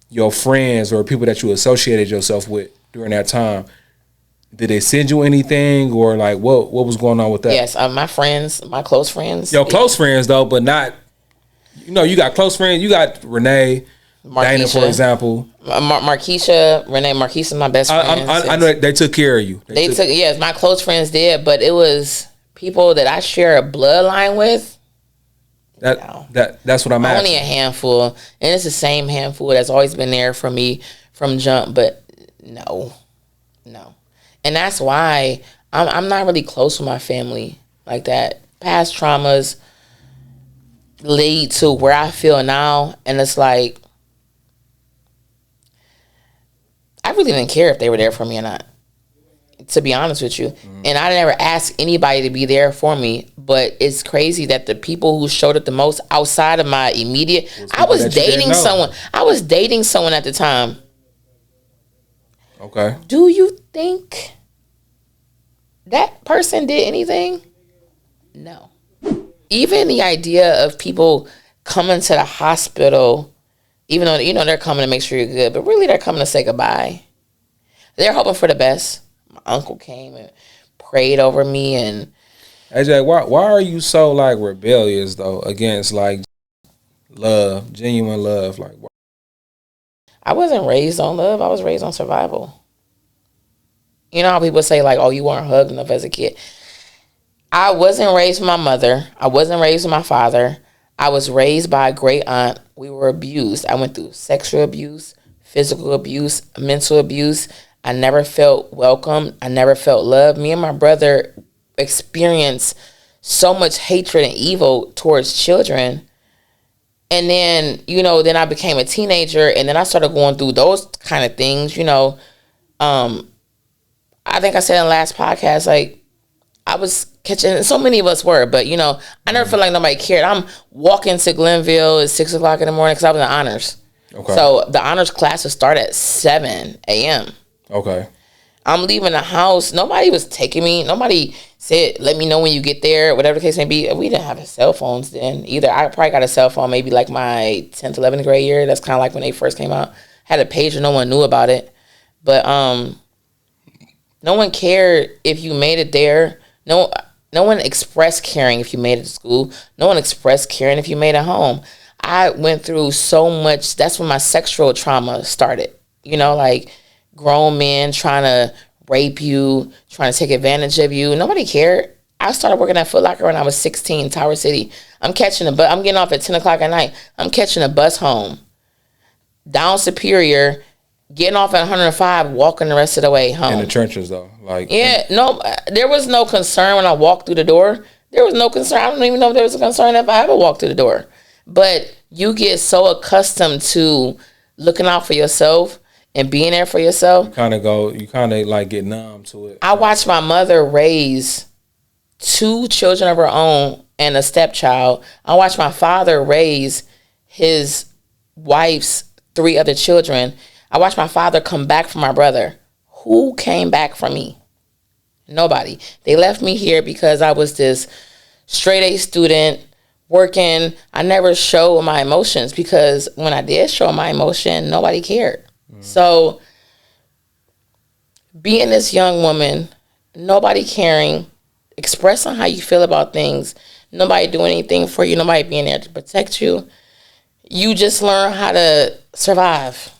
your friends or people that you associated yourself with during that time. Did they send you anything, or like what was going on with that? Yes, my friends, my close friends. Close friends though, but not. You got close friends. You got Renee, Dana, for example. Markeisha, Renee, Markeisha, my best friend. I know they took care of you. They took yes, my close friends did, but it was people that I share a bloodline with. That's what I'm asking. Only a handful, and it's the same handful that's always been there for me from jump. But no, and that's why I'm not really close with my family like that. Past traumas lead to where I feel now, and it's like I really didn't care if they were there for me or not, to be honest with you. And I never asked anybody to be there for me, but it's crazy that the people who showed up the most outside of my immediate, I was dating someone at the time. Okay. Do you think that person did anything? No. Even the idea of people coming to the hospital, even though, they're coming to make sure you're good, but really they're coming to say goodbye. They're hoping for the best. My uncle came and prayed over me. And AJ, why are you so like rebellious though against like love, genuine love? Like, why? I wasn't raised on love. I was raised on survival. You know how people say like, oh, you weren't hugged enough as a kid. I wasn't raised with my mother. I wasn't raised with my father. I was raised by a great aunt. We were abused. I went through sexual abuse, physical abuse, mental abuse. I never felt welcome. I never felt loved. Me and my brother experienced so much hatred and evil towards children. And then, then I became a teenager, and then I started going through those kind of things, I think I said in the last podcast, like, I was catching, so many of us were, but, I never felt like nobody cared. I'm walking to Glenville at 6 o'clock in the morning because I was in honors. Okay. So the honors class would start at 7 a.m. Okay. I'm leaving the house. Nobody was taking me. Nobody said, let me know when you get there, whatever the case may be. We didn't have cell phones then either. I probably got a cell phone maybe like my 10th, 11th grade year. That's kind of like when they first came out. Had a pager. No one knew about it. But no one cared if you made it there. No one expressed caring if you made it to school. No one expressed caring if you made it home. I went through so much. That's when my sexual trauma started. Like grown men trying to rape you, trying to take advantage of you. Nobody cared. I started working at Foot Locker when I was 16, Tower City. I'm getting off at 10 o'clock at night. I'm catching a bus home. Down Superior, getting off at 105, walking the rest of the way home. In the trenches, though. There was no concern when I walked through the door. There was no concern. I don't even know if there was a concern if I ever walked through the door. But you get so accustomed to looking out for yourself and being there for yourself. You kind of like get numb to it. I watched my mother raise 2 children of her own and a stepchild. I watched my father raise his wife's 3 other children. I watched my father come back from my brother. Who came back from me? Nobody. They left me here because I was this straight A student working. I never showed my emotions because when I did show my emotion, nobody cared. So being this young woman, nobody caring, expressing how you feel about things, nobody doing anything for you, nobody being there to protect you, you just learn how to survive.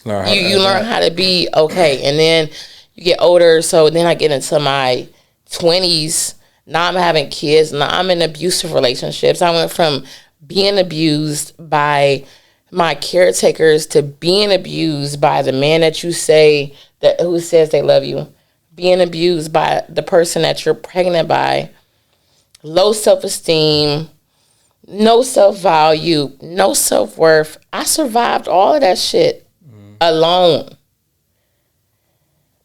You learn how to be okay. And then you get older. So then I get into my 20s. Now I'm having kids. Now I'm in abusive relationships. I went from being abused by my caretakers to being abused by the man that you say who says they love you, being abused by the person that you're pregnant by, low self-esteem, no self-value, no self-worth. I survived all of that shit alone.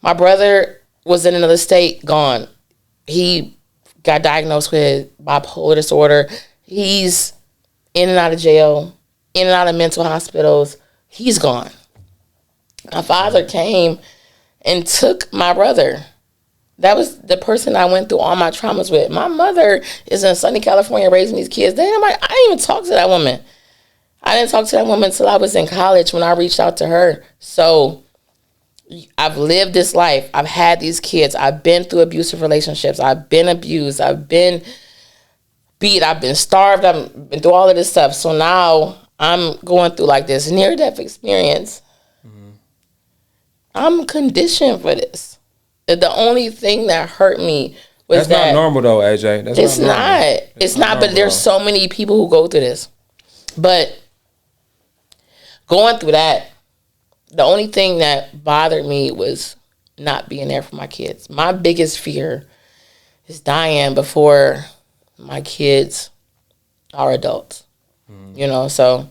My brother was in another state, gone. He got diagnosed with bipolar disorder. He's in and out of jail, in and out of mental hospitals. He's gone. My father came and took my brother. That was the person I went through all my traumas with. My mother is in sunny California raising these kids. I didn't even talk to that woman. I didn't talk to that woman until I was in college when I reached out to her. So I've lived this life. I've had these kids. I've been through abusive relationships. I've been abused. I've been beat. I've been starved. I've been through all of this stuff. So now I'm going through like this near-death experience. I'm conditioned for this. The only thing that hurt me was That's not normal though, AJ. It's not. But there's so many people who go through this. But going through that, the only thing that bothered me was not being there for my kids. My biggest fear is dying before my kids are adults. You know, so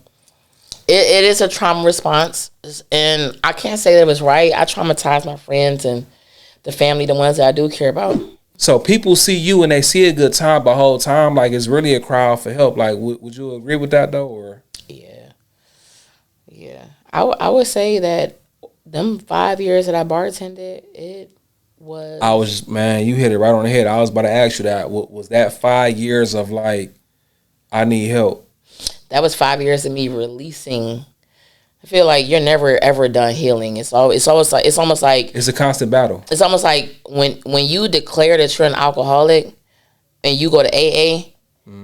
it is a trauma response. And I can't say that it was right. I traumatized my friends and the family, the ones that I do care about. So people see you and they see a good time, but whole time, like, it's really a cry for help. Like, would you agree with that, though? Or Yeah. I would say that them 5 years that I bartended, it was... you hit it right on the head. I was about to ask you that. Was that 5 years of, like, I need help? That was 5 years of me releasing. I feel like you're never ever done healing. It's almost like it's a constant battle. It's almost like when you declare that you're an alcoholic and you go to AA,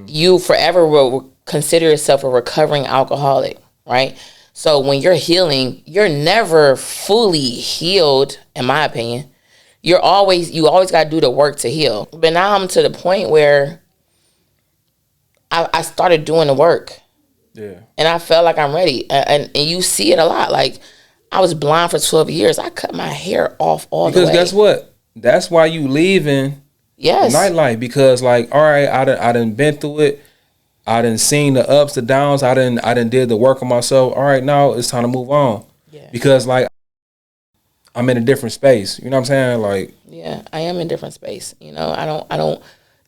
you forever will consider yourself a recovering alcoholic, right? So when you're healing, you're never fully healed, in my opinion. You always got to do the work to heal. But now I'm to the point where I started doing the work. Yeah. And I felt like I'm ready. And you see it a lot. Like, I was blind for 12 years. I cut my hair off all the way. Because guess what? That's why you leaving nightlife. Because, like, all right, I done been through it. I done seen the ups, the downs. I done did the work on myself. All right, now it's time to move on. Yeah. Because, like, I'm in a different space. You know what I'm saying? Like, yeah, I am in a different space. You know, I don't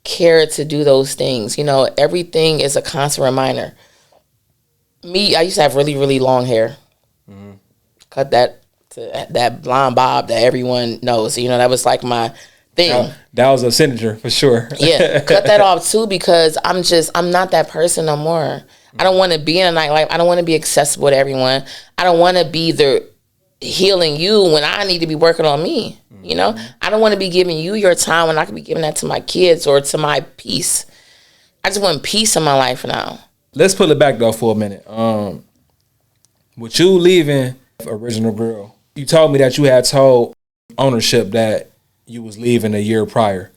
care to do those things. You know, everything is a constant reminder. Me, I used to have really, really long hair. Cut that to that blonde bob that everyone knows. You know, that was like my thing. That was a signature for sure. Yeah, cut that off too, because I'm not that person no more. I don't want to be in a nightlife. I don't want to be accessible to everyone. I don't want to be the healing you when I need to be working on me. You know, I don't want to be giving you your time when I could be giving that to my kids or to my peace. I just want peace in my life now. Let's pull it back though for a minute. With you leaving Original Grill, you told me that you had told ownership that you was leaving a year prior.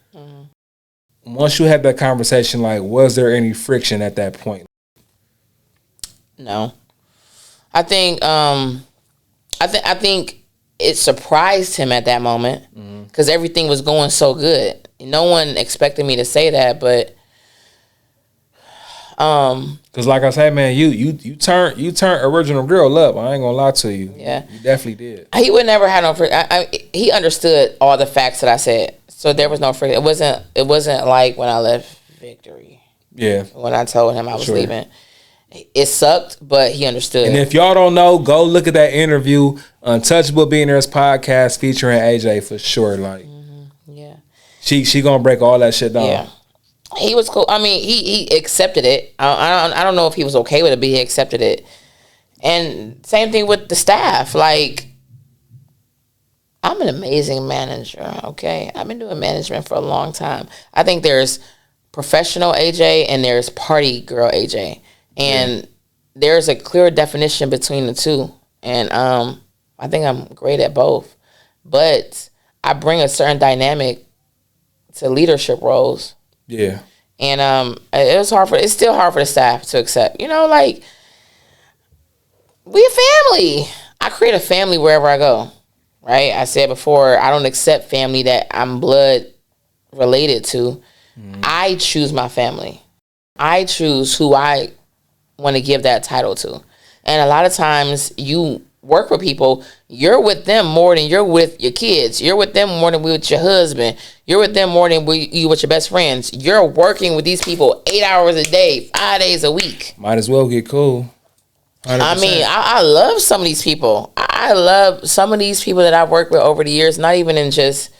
Once you had that conversation, like, was there any friction at that point? No, I think I think it surprised him at that moment because everything was going so good. No one expected me to say that, but. Cause like I said, man, you turned Original Girl up. I ain't gonna lie to you. Yeah, you definitely did. He would never have no. He understood all the facts that I said, so there was no friction. It wasn't like when I left Victory. Yeah. When I told him I was leaving, it sucked, but he understood. And if y'all don't know, go look at that interview, Untouchable Billionaires podcast featuring AJ for sure. Like, yeah, she gonna break all that shit down. Yeah. He was cool. I mean, he accepted it. I don't know if he was okay with it, but he accepted it. And same thing with the staff. Like, I'm an amazing manager, okay? I've been doing management for a long time. I think there's professional AJ and there's party girl AJ. And there's a clear definition between the two. And I think I'm great at both. But I bring a certain dynamic to leadership roles. Yeah. And it's still hard for the staff to accept. You know, like, we a family. I create a family wherever I go, right? I said before, I don't accept family that I'm blood related to. I choose my family. I choose who I want to give that title to. And a lot of times you work with people, you're with them more than you're with your kids. You're with them more than with your husband. You're with them more than you with your best friends. You're working with these people 8 hours a day, 5 days a week. Might as well get cool. 100%. I mean, I love some of these people. I love some of these people that I've worked with over the years, not even in just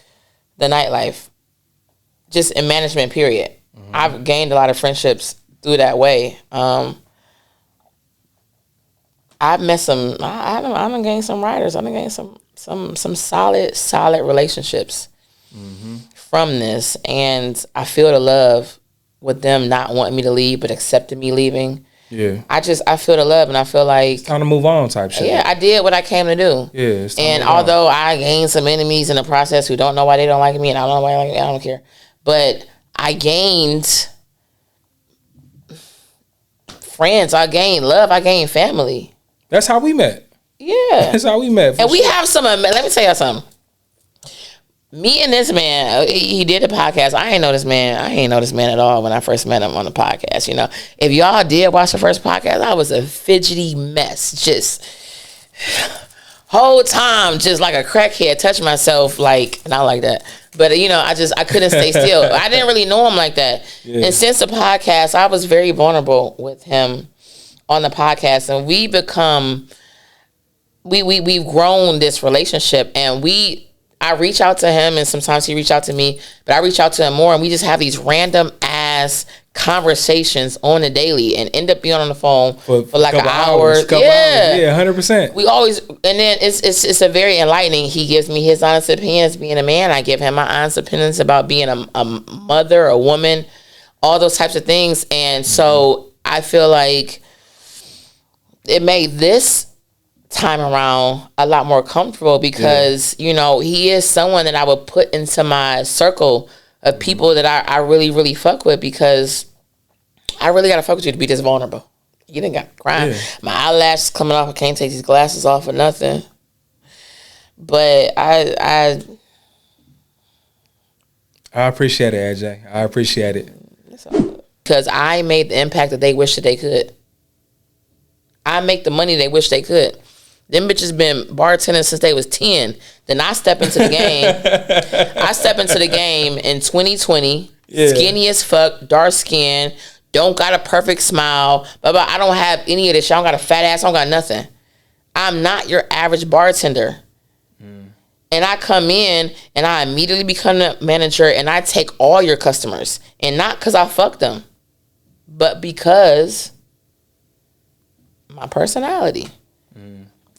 the nightlife, just in management, period. I've gained a lot of friendships through that way. I've met some. I done gained some writers. I done gained some solid relationships from this, and I feel the love with them not wanting me to leave, but accepting me leaving. Yeah, I feel the love, and I feel like it's time to move on, type shit. Yeah, I did what I came to do. Yeah, it's time and to move although on. I gained some enemies in the process who don't know why they don't like me, and I don't know why they like me, I don't care. But I gained friends. I gained love. I gained family. That's how we met. Yeah, That's how we met. And we have some. Let me tell you something. Me and this man, he did a podcast. I ain't know this man at all when I first met him on the podcast. You know, if y'all did watch the first podcast, I was a fidgety mess, just whole time, just like a crackhead, touching myself, like not like that, but you know, I couldn't stay still. I didn't really know him like that, and since the podcast, I was very vulnerable with him on the podcast, and we've grown this relationship, and I reach out to him, and sometimes he reach out to me, but I reach out to him more, and we just have these random ass conversations on the daily, and end up being on the phone for like an hour. Yeah, 100%. We always, and then it's a very enlightening. He gives me his honest opinions being a man. I give him my honest opinions about being a mother, a woman, all those types of things, and so I feel like it made this time around a lot more comfortable because you know, he is someone that I would put into my circle of people that I really, really fuck with, because I really gotta fuck with you to be this vulnerable. You didn't got to cry. My eyelashes coming off. I can't take these glasses off or nothing. But I appreciate it, AJ. I appreciate it. Because I made the impact that they wish that they could. I make the money they wish they could. Them bitches been bartending since they was 10. Then I step into the game. I step into the game in 2020. Skinny as fuck, dark skin, don't got a perfect smile. But I don't have any of this shit. I don't got a fat ass. I don't got nothing. I'm not your average bartender. And I come in and I immediately become the manager, and I take all your customers. And not because I fuck them, but because my personality.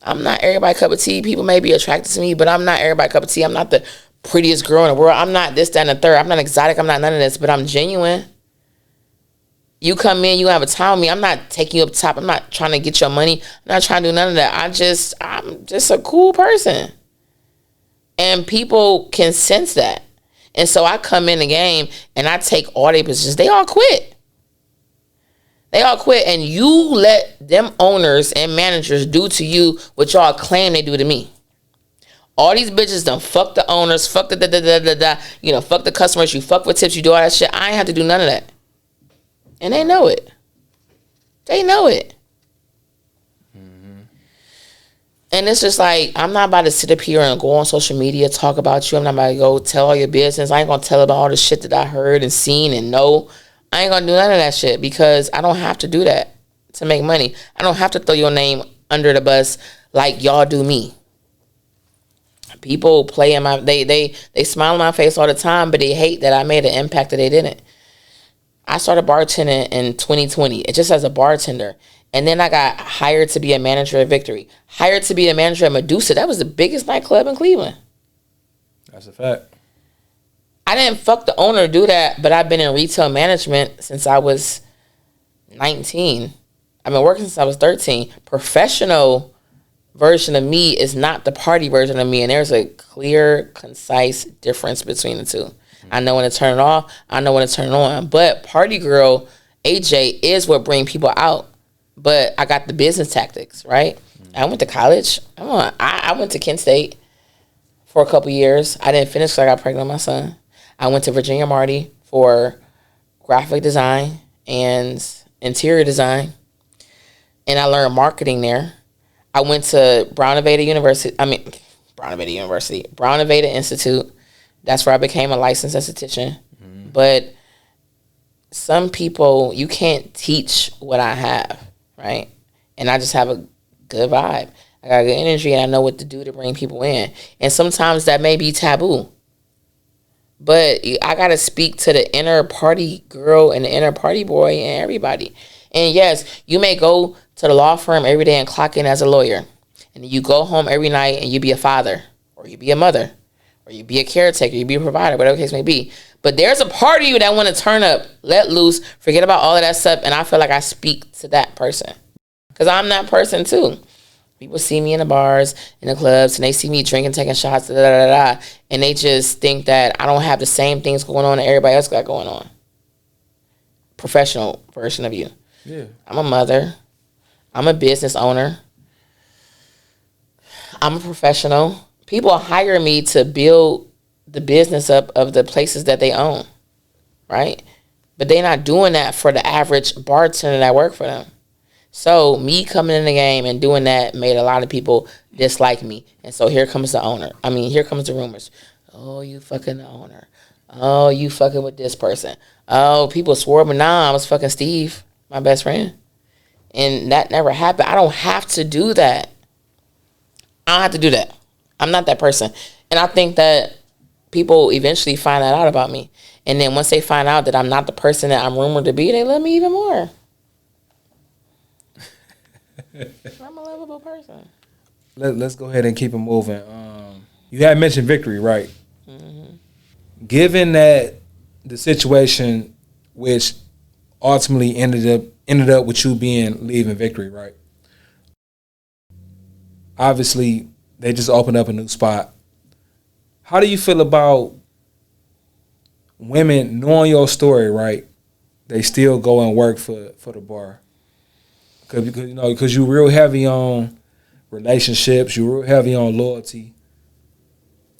I'm not everybody's cup of tea. People may be attracted to me, but I'm not everybody's cup of tea. I'm not the prettiest girl in the world. I'm not this, that, and the third. I'm not exotic. I'm not none of this, but I'm genuine. You come in, you have a time with me. I'm not taking you up top. I'm not trying to get your money. I'm not trying to do none of that. I'm just a cool person. And people can sense that. And so I come in the game and I take all their positions. They all quit. And you let them owners and managers do to you what y'all claim they do to me. All these bitches done fuck the owners, fuck the you know, fuck the customers, you fuck with tips, you do all that shit. I ain't have to do none of that. And they know it. They know it. And it's just like, I'm not about to sit up here and go on social media, talk about you. I'm not about to go tell all your business. I ain't going to tell about all the shit that I heard and seen and know. I ain't going to do none of that shit because I don't have to do that to make money. I don't have to throw your name under the bus like y'all do me. People play in my, they smile in my face all the time, but they hate that I made an impact that they didn't. I started bartending in 2020, just as a bartender. And then I got hired to be a manager at Victory. Hired to be a manager at Medusa. That was the biggest nightclub in Cleveland. That's a fact. I didn't fuck the owner to do that, but I've been in retail management since I was 19. I've been working since I was 13. Professional version of me is not the party version of me, and there's a clear, concise difference between the two. I know when to turn it off. I know when to turn it on. But party girl, AJ, is what bring people out. But I got the business tactics, right? I went to college. I went to Kent State for a couple years. I didn't finish because I got pregnant with my son. I went to Virginia Marty for graphic design and interior design. And I learned marketing there. I went to Brown Nevada Institute. That's where I became a licensed esthetician. But some people, you can't teach what I have, right? And I just have a good vibe. I got good energy, and I know what to do to bring people in. And sometimes that may be taboo. But I got to speak to the inner party girl and the inner party boy and everybody. And yes, you may go to the law firm every day and clock in as a lawyer. And you go home every night and you be a father, or you be a mother, or you be a caretaker, you be a provider, whatever the case may be. But there's a part of you that want to turn up, let loose, forget about all of that stuff. And I feel like I speak to that person. Because I'm that person too. People see me in the bars, in the clubs, and they see me drinking, taking shots, and they just think that I don't have the same things going on that everybody else got going on. Professional version of you. Yeah. I'm a mother. I'm a business owner. I'm a professional. People hire me to build the business up of the places that they own, right? But they're not doing that for the average bartender that work for them. So me coming in the game and doing that made a lot of people dislike me. And so here comes the owner. I mean, here comes the rumors. Oh, you fucking the owner. Oh, you fucking with this person. Oh, people swore, but nah, I was fucking Steve, my best friend. And that never happened. I don't have to do that. I don't have to do that. I'm not that person. And I think that people eventually find that out about me. And then once they find out that I'm not the person that I'm rumored to be, they love me even more. I'm a lovable person. Let's go ahead and keep it moving. You had mentioned Victory, right? Mm-hmm. Given that the situation, which ultimately ended up with you leaving Victory, right? Obviously, they just opened up a new spot. How do you feel about women knowing your story, right? They still go and work for the bar. Because you're real heavy on relationships, you're real heavy on loyalty.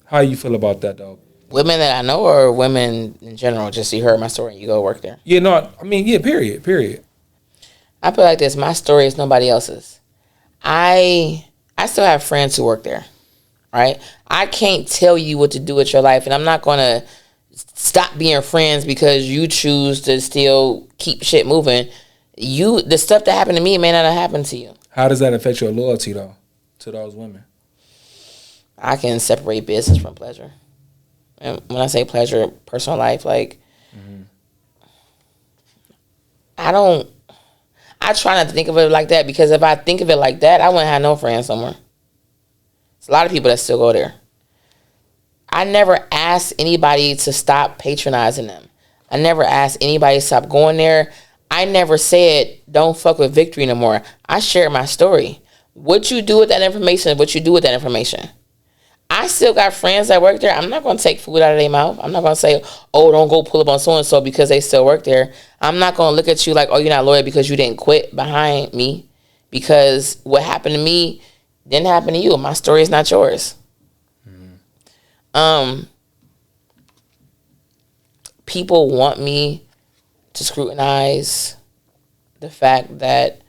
How do you feel about that, though? Women that I know or women in general, just you heard my story and you go work there? Yeah, no, I mean, yeah, period. I feel like this. My story is nobody else's. I still have friends who work there, right? I can't tell you what to do with your life, and I'm not going to stop being friends because you choose to still keep shit moving. The stuff that happened to me may not have happened to you. How does that affect your loyalty, though, to those women? I can separate business from pleasure. And when I say pleasure, personal life, like, I try not to think of it like that, because if I think of it like that, I wouldn't have no friends somewhere. There's a lot of people that still go there. I never asked anybody to stop patronizing them. I never asked anybody to stop going there. I never said, don't fuck with Victory no more. I shared my story. What you do with that information, what you do with that information. I still got friends that work there. I'm not going to take food out of their mouth. I'm not going to say, oh, don't go pull up on so-and-so because they still work there. I'm not going to look at you like, oh, you're not loyal because you didn't quit behind me. Because what happened to me didn't happen to you. My story is not yours. People want me to scrutinize the fact that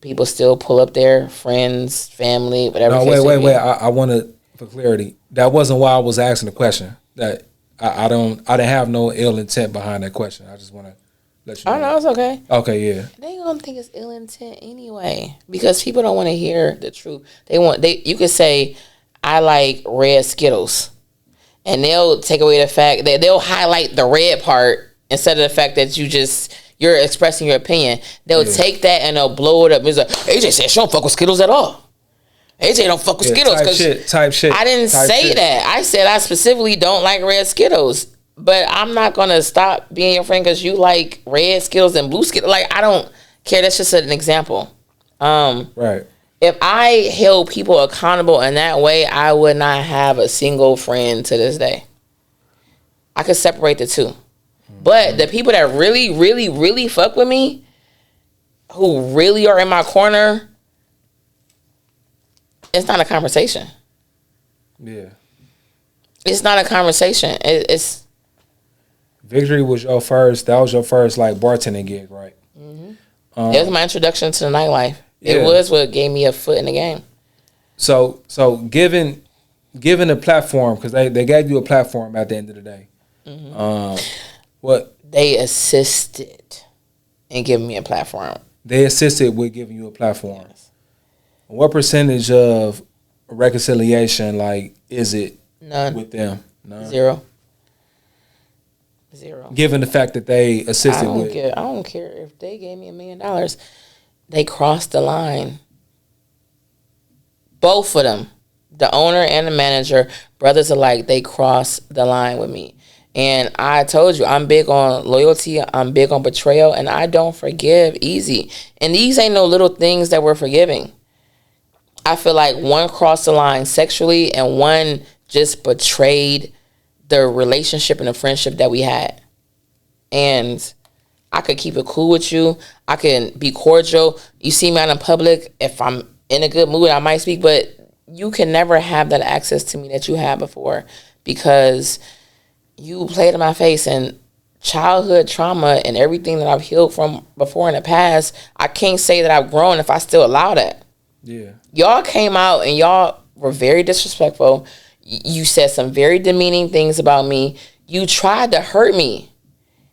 people still pull up there, friends, family, whatever. No, wait. I want to, for clarity, that wasn't why I was asking the question. That I didn't have no ill intent behind that question. I just want to let you know. Oh, no, it's okay. Okay, yeah. They gonna think it's ill intent anyway, because people don't want to hear the truth. You could say, I like red Skittles, and they'll take away the fact that they'll highlight the red part instead of the fact that you're expressing your opinion. They'll take that and they'll blow it up. It's like, AJ said she don't fuck with Skittles at all. AJ don't fuck with Skittles. Type shit. I didn't say that. I said I specifically don't like red Skittles. But I'm not going to stop being your friend because you like red Skittles and blue Skittles. Like, I don't care. That's just an example. Right. If I held people accountable in that way, I would not have a single friend to this day. I could separate the two. But the people that really, really, really fuck with me, who really are in my corner, it's not a conversation. Yeah. It's not a conversation. It's Victory was your first. That was your first like bartending gig, right? it was my introduction to the nightlife. Yeah. It was what gave me a foot in the game. So given a platform, because they gave you a platform at the end of the day. What they assisted in giving me a platform. They assisted with giving you a platform. Yes. What percentage of reconciliation, like, is it None with them? None. 0. Zero. Given the fact that they assisted with. I don't care if they gave me $1 million. They crossed the line. Both of them, the owner and the manager, brothers alike, they crossed the line with me. And I told you, I'm big on loyalty. I'm big on betrayal. And I don't forgive easy. And these ain't no little things that we're forgiving. I feel like one crossed the line sexually and one just betrayed the relationship and the friendship that we had. And I could keep it cool with you. I can be cordial. You see me out in public. If I'm in a good mood, I might speak. But you can never have that access to me that you had before, because you played in my face, and childhood trauma and everything that I've healed from before in the past, I can't say that I've grown if I still allow that. Yeah. Y'all came out and y'all were very disrespectful. You said some very demeaning things about me. You tried to hurt me.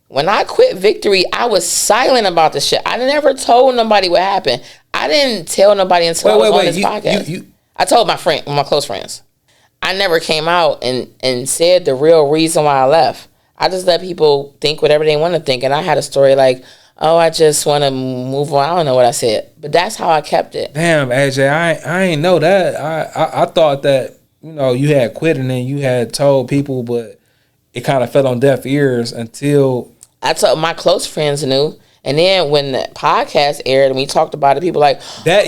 When I quit Victory, I was silent about the shit. I never told nobody what happened. I didn't tell nobody until I was on this podcast. I told my close friends. I never came out and said the real reason why I left. I just let people think whatever they want to think. And I had a story like, oh, I just want to move on. I don't know what I said. But that's how I kept it. Damn, AJ, I ain't know that. I thought that, you had quit and then you had told people, but it kind of fell on deaf ears until... I told my close friends knew. And then when the podcast aired and we talked about it, people like that.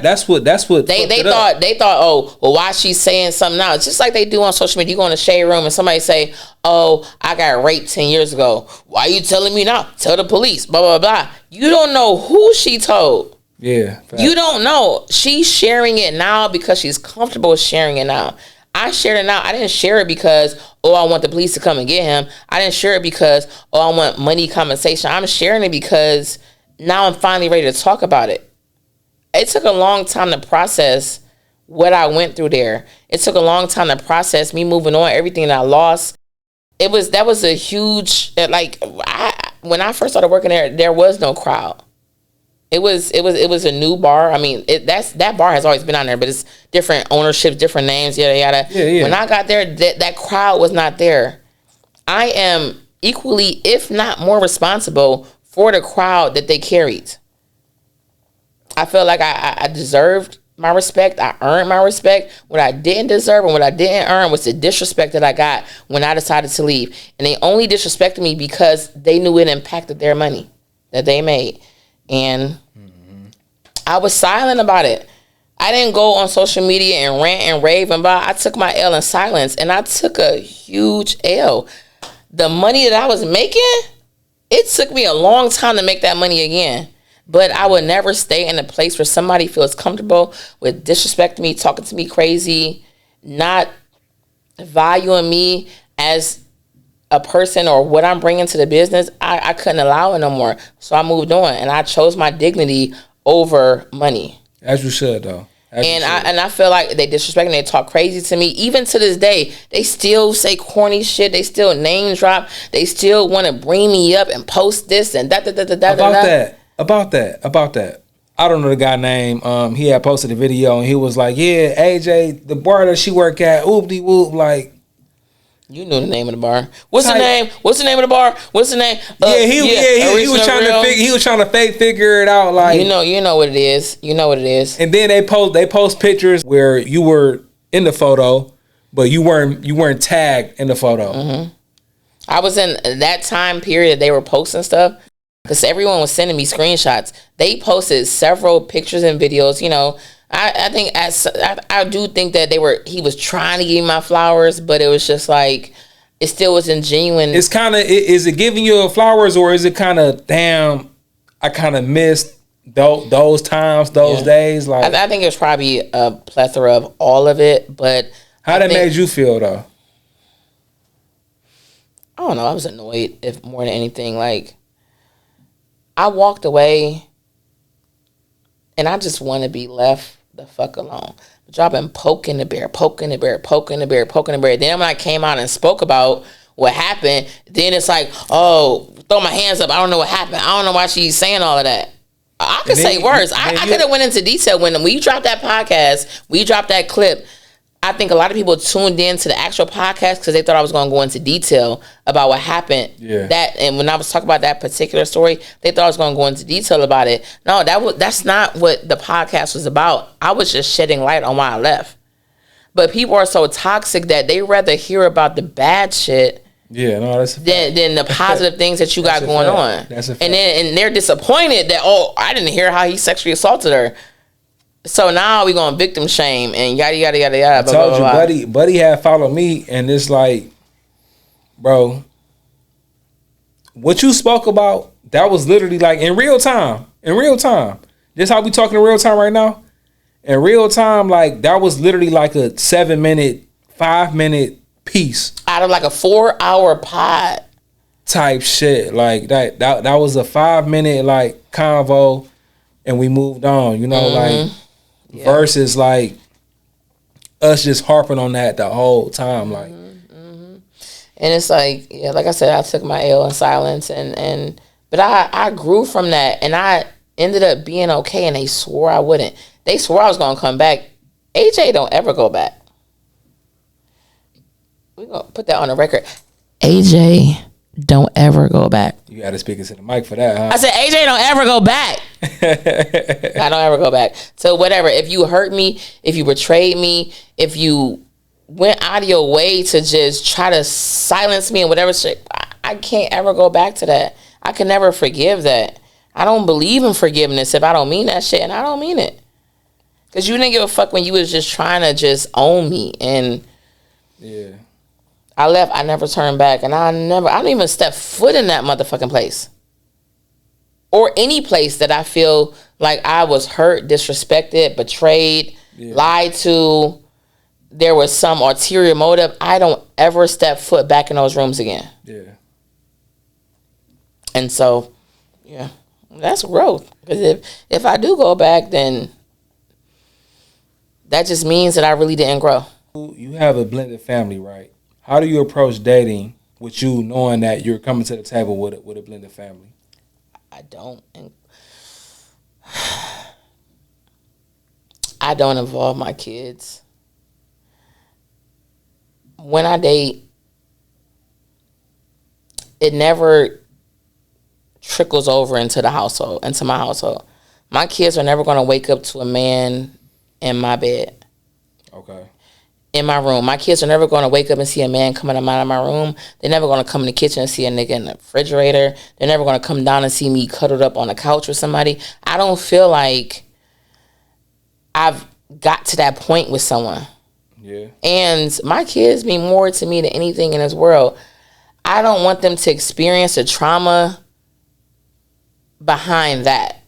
That's what they thought. Oh, well, why she's saying something now? It's just like they do on social media. You go in the shade room and somebody say, "Oh, I got raped 10 years ago. Why are you telling me now? Tell the police." Blah blah blah. You don't know who she told. Yeah, fact. You don't know. She's sharing it now because she's comfortable sharing it now. I shared it now. I didn't share it because, oh, I want the police to come and get him. I didn't share it because, oh, I want money compensation. I'm sharing it because now I'm finally ready to talk about it. It took a long time to process what I went through there. It took a long time to process me moving on, everything that I lost. That was a huge, when I first started working there was no crowd. It was a new bar. I mean, that bar has always been on there, but it's different ownerships, different names, yada yada. Yeah. When I got there, that crowd was not there. I am equally, if not more, responsible for the crowd that they carried. I felt like I deserved my respect. I earned my respect. What I didn't deserve and what I didn't earn was the disrespect that I got when I decided to leave. And they only disrespected me because they knew it impacted their money that they made. And I was silent about it. I didn't go on social media and rant and rave about it. I took my L in silence, and I took a huge L. The money that I was making, it took me a long time to make that money again. But I would never stay in a place where somebody feels comfortable with disrespecting me, talking to me crazy, not valuing me as a person or what I'm bringing to the business. I couldn't allow it no more. So I moved on, and I chose my dignity over money. As you should, though. I feel like they disrespect me. They talk crazy to me. Even to this day, they still say corny shit. They still name drop. They still want to bring me up and post this and that. About that. I don't know the guy name. He had posted a video and he was like, "Yeah, AJ, the bar that she work at, oopty whoop, like." You know the name of the bar. What's the name? What's the name of the bar? What's the name? He was trying to fake figure it out. Like, you know what it is. You know what it is. And then they post pictures where you were in the photo, but you weren't tagged in the photo. Mm-hmm. I was in that time period. They were posting stuff because everyone was sending me screenshots. They posted several pictures and videos. I do think that he was trying to give me my flowers, but it was just like, it still wasn't genuine. It's kind of, is it giving you flowers, or is it kind of, damn, I kind of missed those times, those days? Like, I think it was probably a plethora of all of it, but how that made you feel though? I don't know. I was annoyed, if more than anything. Like, I walked away and I just want to be left the fuck alone. But y'all been poking the bear. Then when I came out and spoke about what happened, then it's like, oh, throw my hands up. I don't know what happened. I don't know why she's saying all of that. I could say worse. I could have went into detail when you dropped that podcast, we dropped that clip. I think a lot of people tuned in to the actual podcast because they thought I was going to go into detail about what happened. Yeah. And when I was talking about that particular story, they thought I was going to go into detail about it. No, that's not what the podcast was about. I was just shedding light on why I left. But people are so toxic that they rather hear about the bad shit. Yeah, no, that's a fact. Than the positive things that you got going on. That's a fact. And they're disappointed that, I didn't hear how he sexually assaulted her. So now we going victim shame and yada yada yada yada. I told you, buddy had followed me, and it's like, bro, what you spoke about, that was literally like in real time. In real time. This how we talking in real time right now? In real time, like that was literally like a 7-minute, 5-minute piece. Out of like a 4-hour pod. Type shit. Like that was a 5-minute like convo, and we moved on, you know, like versus like us just harping on that the whole time. Like and it's like, yeah, like I said, I took my L in silence but I grew from that, and I ended up being okay, and they swore I wouldn't. They swore I was gonna come back. AJ don't ever go back. We're gonna put that on the record. AJ don't ever go back. you got to speak into the mic for that, huh? I said, AJ don't ever go back. I don't ever go back. So whatever, if you hurt me, if you betrayed me, if you went out of your way to just try to silence me and whatever shit, I can't ever go back to that. I can never forgive that. I don't believe in forgiveness if I don't mean that shit, and I don't mean it. Because you didn't give a fuck when you was just trying to just own me. And yeah, I left. I never turned back. And I don't even step foot in that motherfucking place. Or any place that I feel like I was hurt, disrespected, betrayed, lied to. There was some ulterior motive. I don't ever step foot back in those rooms again. Yeah. And so, yeah, that's growth. Because if I do go back, then that just means that I really didn't grow. You have a blended family, right? How do you approach dating with you knowing that you're coming to the table with a blended family? I don't involve my kids. When I date, it never trickles over into the household, into my household. My kids are never going to wake up to a man in my bed. Okay. In my room. My kids are never going to wake up and see a man coming out of my room. They're never going to come in the kitchen and see a nigga in the refrigerator. They're never going to come down and see me cuddled up on the couch with somebody. I don't feel like I've got to that point with someone. Yeah. And my kids mean more to me than anything in this world. I don't want them to experience the trauma behind that.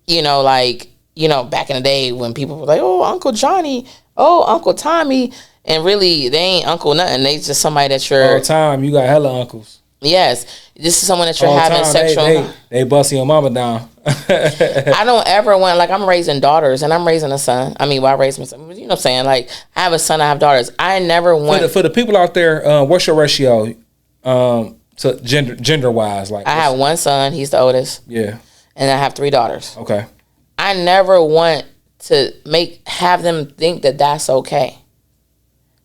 You know, like, you know, back in the day when people were like, oh, Uncle Johnny, oh, Uncle Tommy, and really they ain't Uncle nothing. They just somebody that you're... All the time, you got hella uncles. Yes. This is someone that you're having sexual... They busting your mama down. I don't ever want... Like, I'm raising daughters, and I'm raising a son. I mean, well, I raised my son. You know what I'm saying? Like, I have a son, I have daughters. I never want... For the people out there, what's your ratio to gender-wise? Like, I have one son. He's the oldest. Yeah. And I have 3 daughters. Okay. I never want to have them think that that's okay.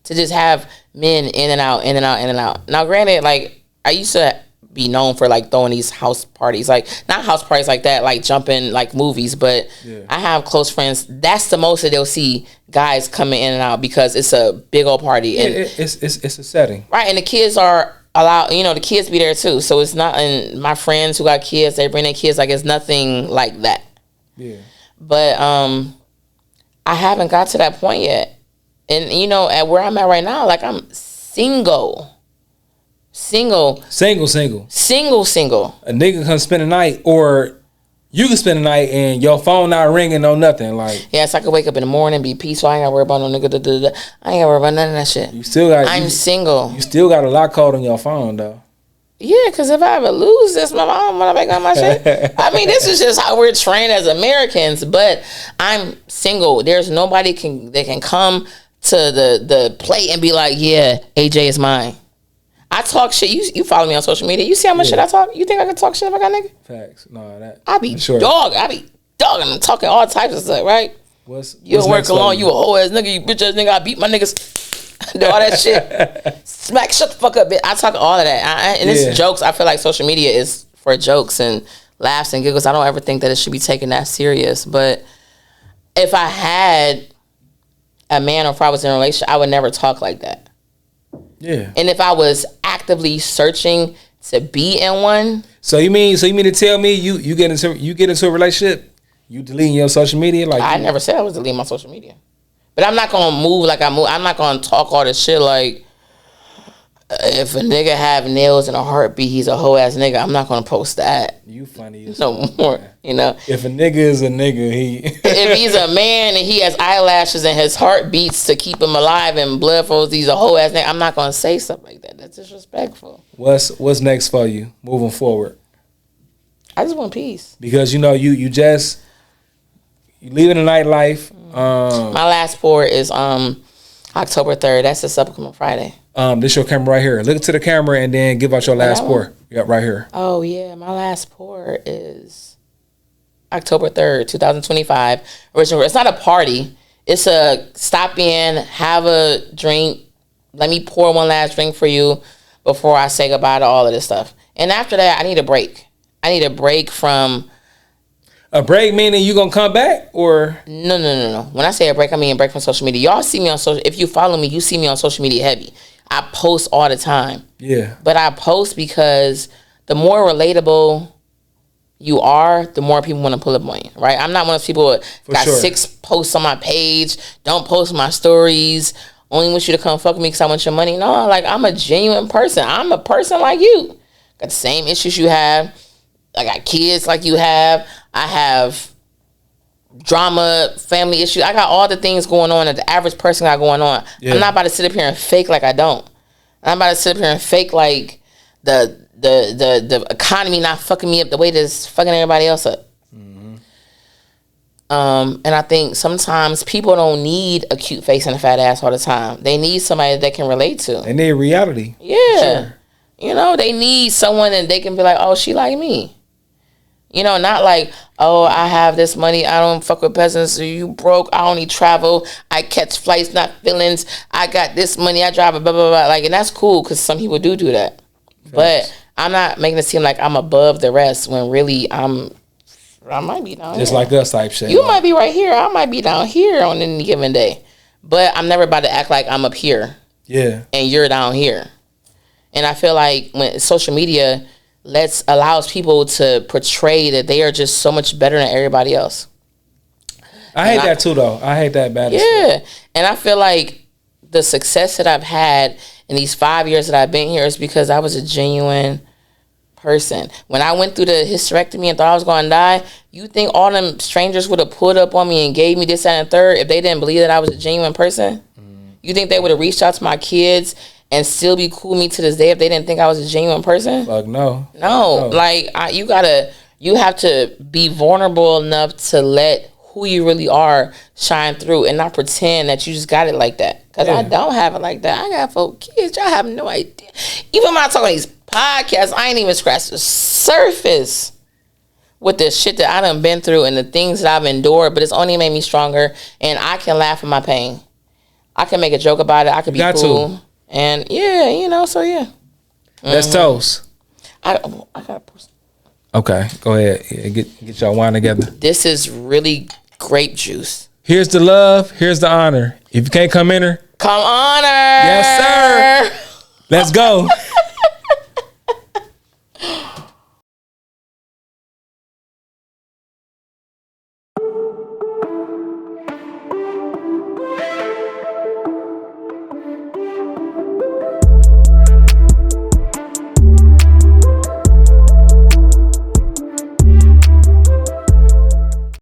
To just have men in and out, in and out, in and out. Now, granted, like, I used to be known for, like, throwing these house parties. Like, not house parties like that, like jumping, like, movies. But I have close friends. That's the most that they'll see guys coming in and out because it's a big old party. And it's a setting. Right, and the kids are allowed, you know, the kids be there too. So it's not, and my friends who got kids, they bring their kids, like, it's nothing like that. Yeah. But I haven't got to that point yet. And, you know, at where I'm at right now, like, I'm single. A nigga can spend a night, or you can spend a night and your phone not ringing, no nothing. Like, yes, I could wake up in the morning, be peaceful. I ain't got to worry about no nigga. I ain't got to worry about none of that shit. I'm single. You still got a lock code on your phone, though. Yeah, because if I ever lose this, my mom want to make on my shit. I mean, this is just how we're trained as Americans. But I'm single. There's nobody that can come to the plate and be like, yeah, AJ is mine. I talk shit. You follow me on social media. You see how much shit I talk? You think I can talk shit if I got nigga? Facts. No, that. I be dog. I'm talking all types of stuff, right? You don't work alone. You a whole ass nigga. You bitch ass nigga. I beat my niggas. Do all that shit. Smack. Shut the fuck up, bitch. I talk all of that. And it's jokes. I feel like social media is for jokes and laughs and giggles. I don't ever think that it should be taken that serious. But if I had a man or if I was in a relationship, I would never talk like that. Yeah. And if I was actively searching to be in one. So you mean to tell me you get into a relationship, you deleting your social media? Like I never said I was deleting my social media. But I'm not gonna move like I move. I'm not gonna talk all this shit like if a nigga have nails and a heartbeat, he's a hoe ass nigga. I'm not gonna post that. You funny as no more. You know. If a nigga is a nigga, he if he's a man and he has eyelashes and his heart beats to keep him alive and blood flows, he's a hoe ass nigga. I'm not gonna say stuff like that. That's disrespectful. What's next for you moving forward? I just want peace. Because you leaving the nightlife. My last pour is October 3rd. That's this upcoming Friday. This your camera right here. Look to the camera and then give out your last pour. Yeah, right here. Oh yeah, my last pour is October 3rd, 2025. It's not a party. It's a stop in, have a drink. Let me pour one last drink for you before I say goodbye to all of this stuff. And after that, I need a break. I need a break from. A break meaning you gonna come back or? No. When I say a break, I mean a break from social media. Y'all see me on social. If you follow me, you see me on social media heavy. I post all the time. Yeah. But I post because the more relatable you are, the more people want to pull up on you, right? I'm not one of those people who got 6 posts on my page, don't post my stories, only want you to come fuck with me because I want your money. No, like I'm a genuine person. I'm a person like you. Got the same issues you have. I got kids like you have. I have drama, family issues. I got all the things going on that the average person got going on. Yeah. I'm not about to sit up here and fake like I don't. I'm about to sit up here and fake like the economy not fucking me up the way that's fucking everybody else up. Mm-hmm. And I think sometimes people don't need a cute face and a fat ass all the time. They need somebody that they can relate to. They need reality. Yeah. Sure. You know, they need someone that they can be like, oh, she like me. You know, not like, oh, I have this money. I don't fuck with peasants. You broke. I only travel. I catch flights, not feelings. I got this money. I drive a blah, blah, blah. Like, and that's cool because some people do that. Thanks. But I'm not making it seem like I'm above the rest when really I might be down just here. Like us type shit. You might be right here. I might be down here on any given day. But I'm never about to act like I'm up here. Yeah. And you're down here. And I feel like when social media allows people to portray that they are just so much better than everybody else. I hate that too, though. I hate that bad. Yeah, and I feel like the success that I've had in these 5 years that I've been here is because I was a genuine person. When I went through the hysterectomy and thought I was going to die, you think all them strangers would have pulled up on me and gave me this, that, and third if they didn't believe that I was a genuine person? You think they would have reached out to my kids and still be cool with me to this day if they didn't think I was a genuine person? Fuck no. No. Like, you have to be vulnerable enough to let who you really are shine through and not pretend that you just got it like that. Because I don't have it like that. I got 4 kids. Y'all have no idea. Even when I talk on these podcasts, I ain't even scratched the surface with the shit that I done been through and the things that I've endured, but it's only made me stronger, and I can laugh at my pain. I can make a joke about it. I could be cool. And yeah, you know, so yeah. Let's toast. I gotta post. Okay, go ahead. Yeah, get y'all wine together. This is really grape juice. Here's the love. Here's the honor. If you can't come in her, come on her. Yes, sir. Let's go.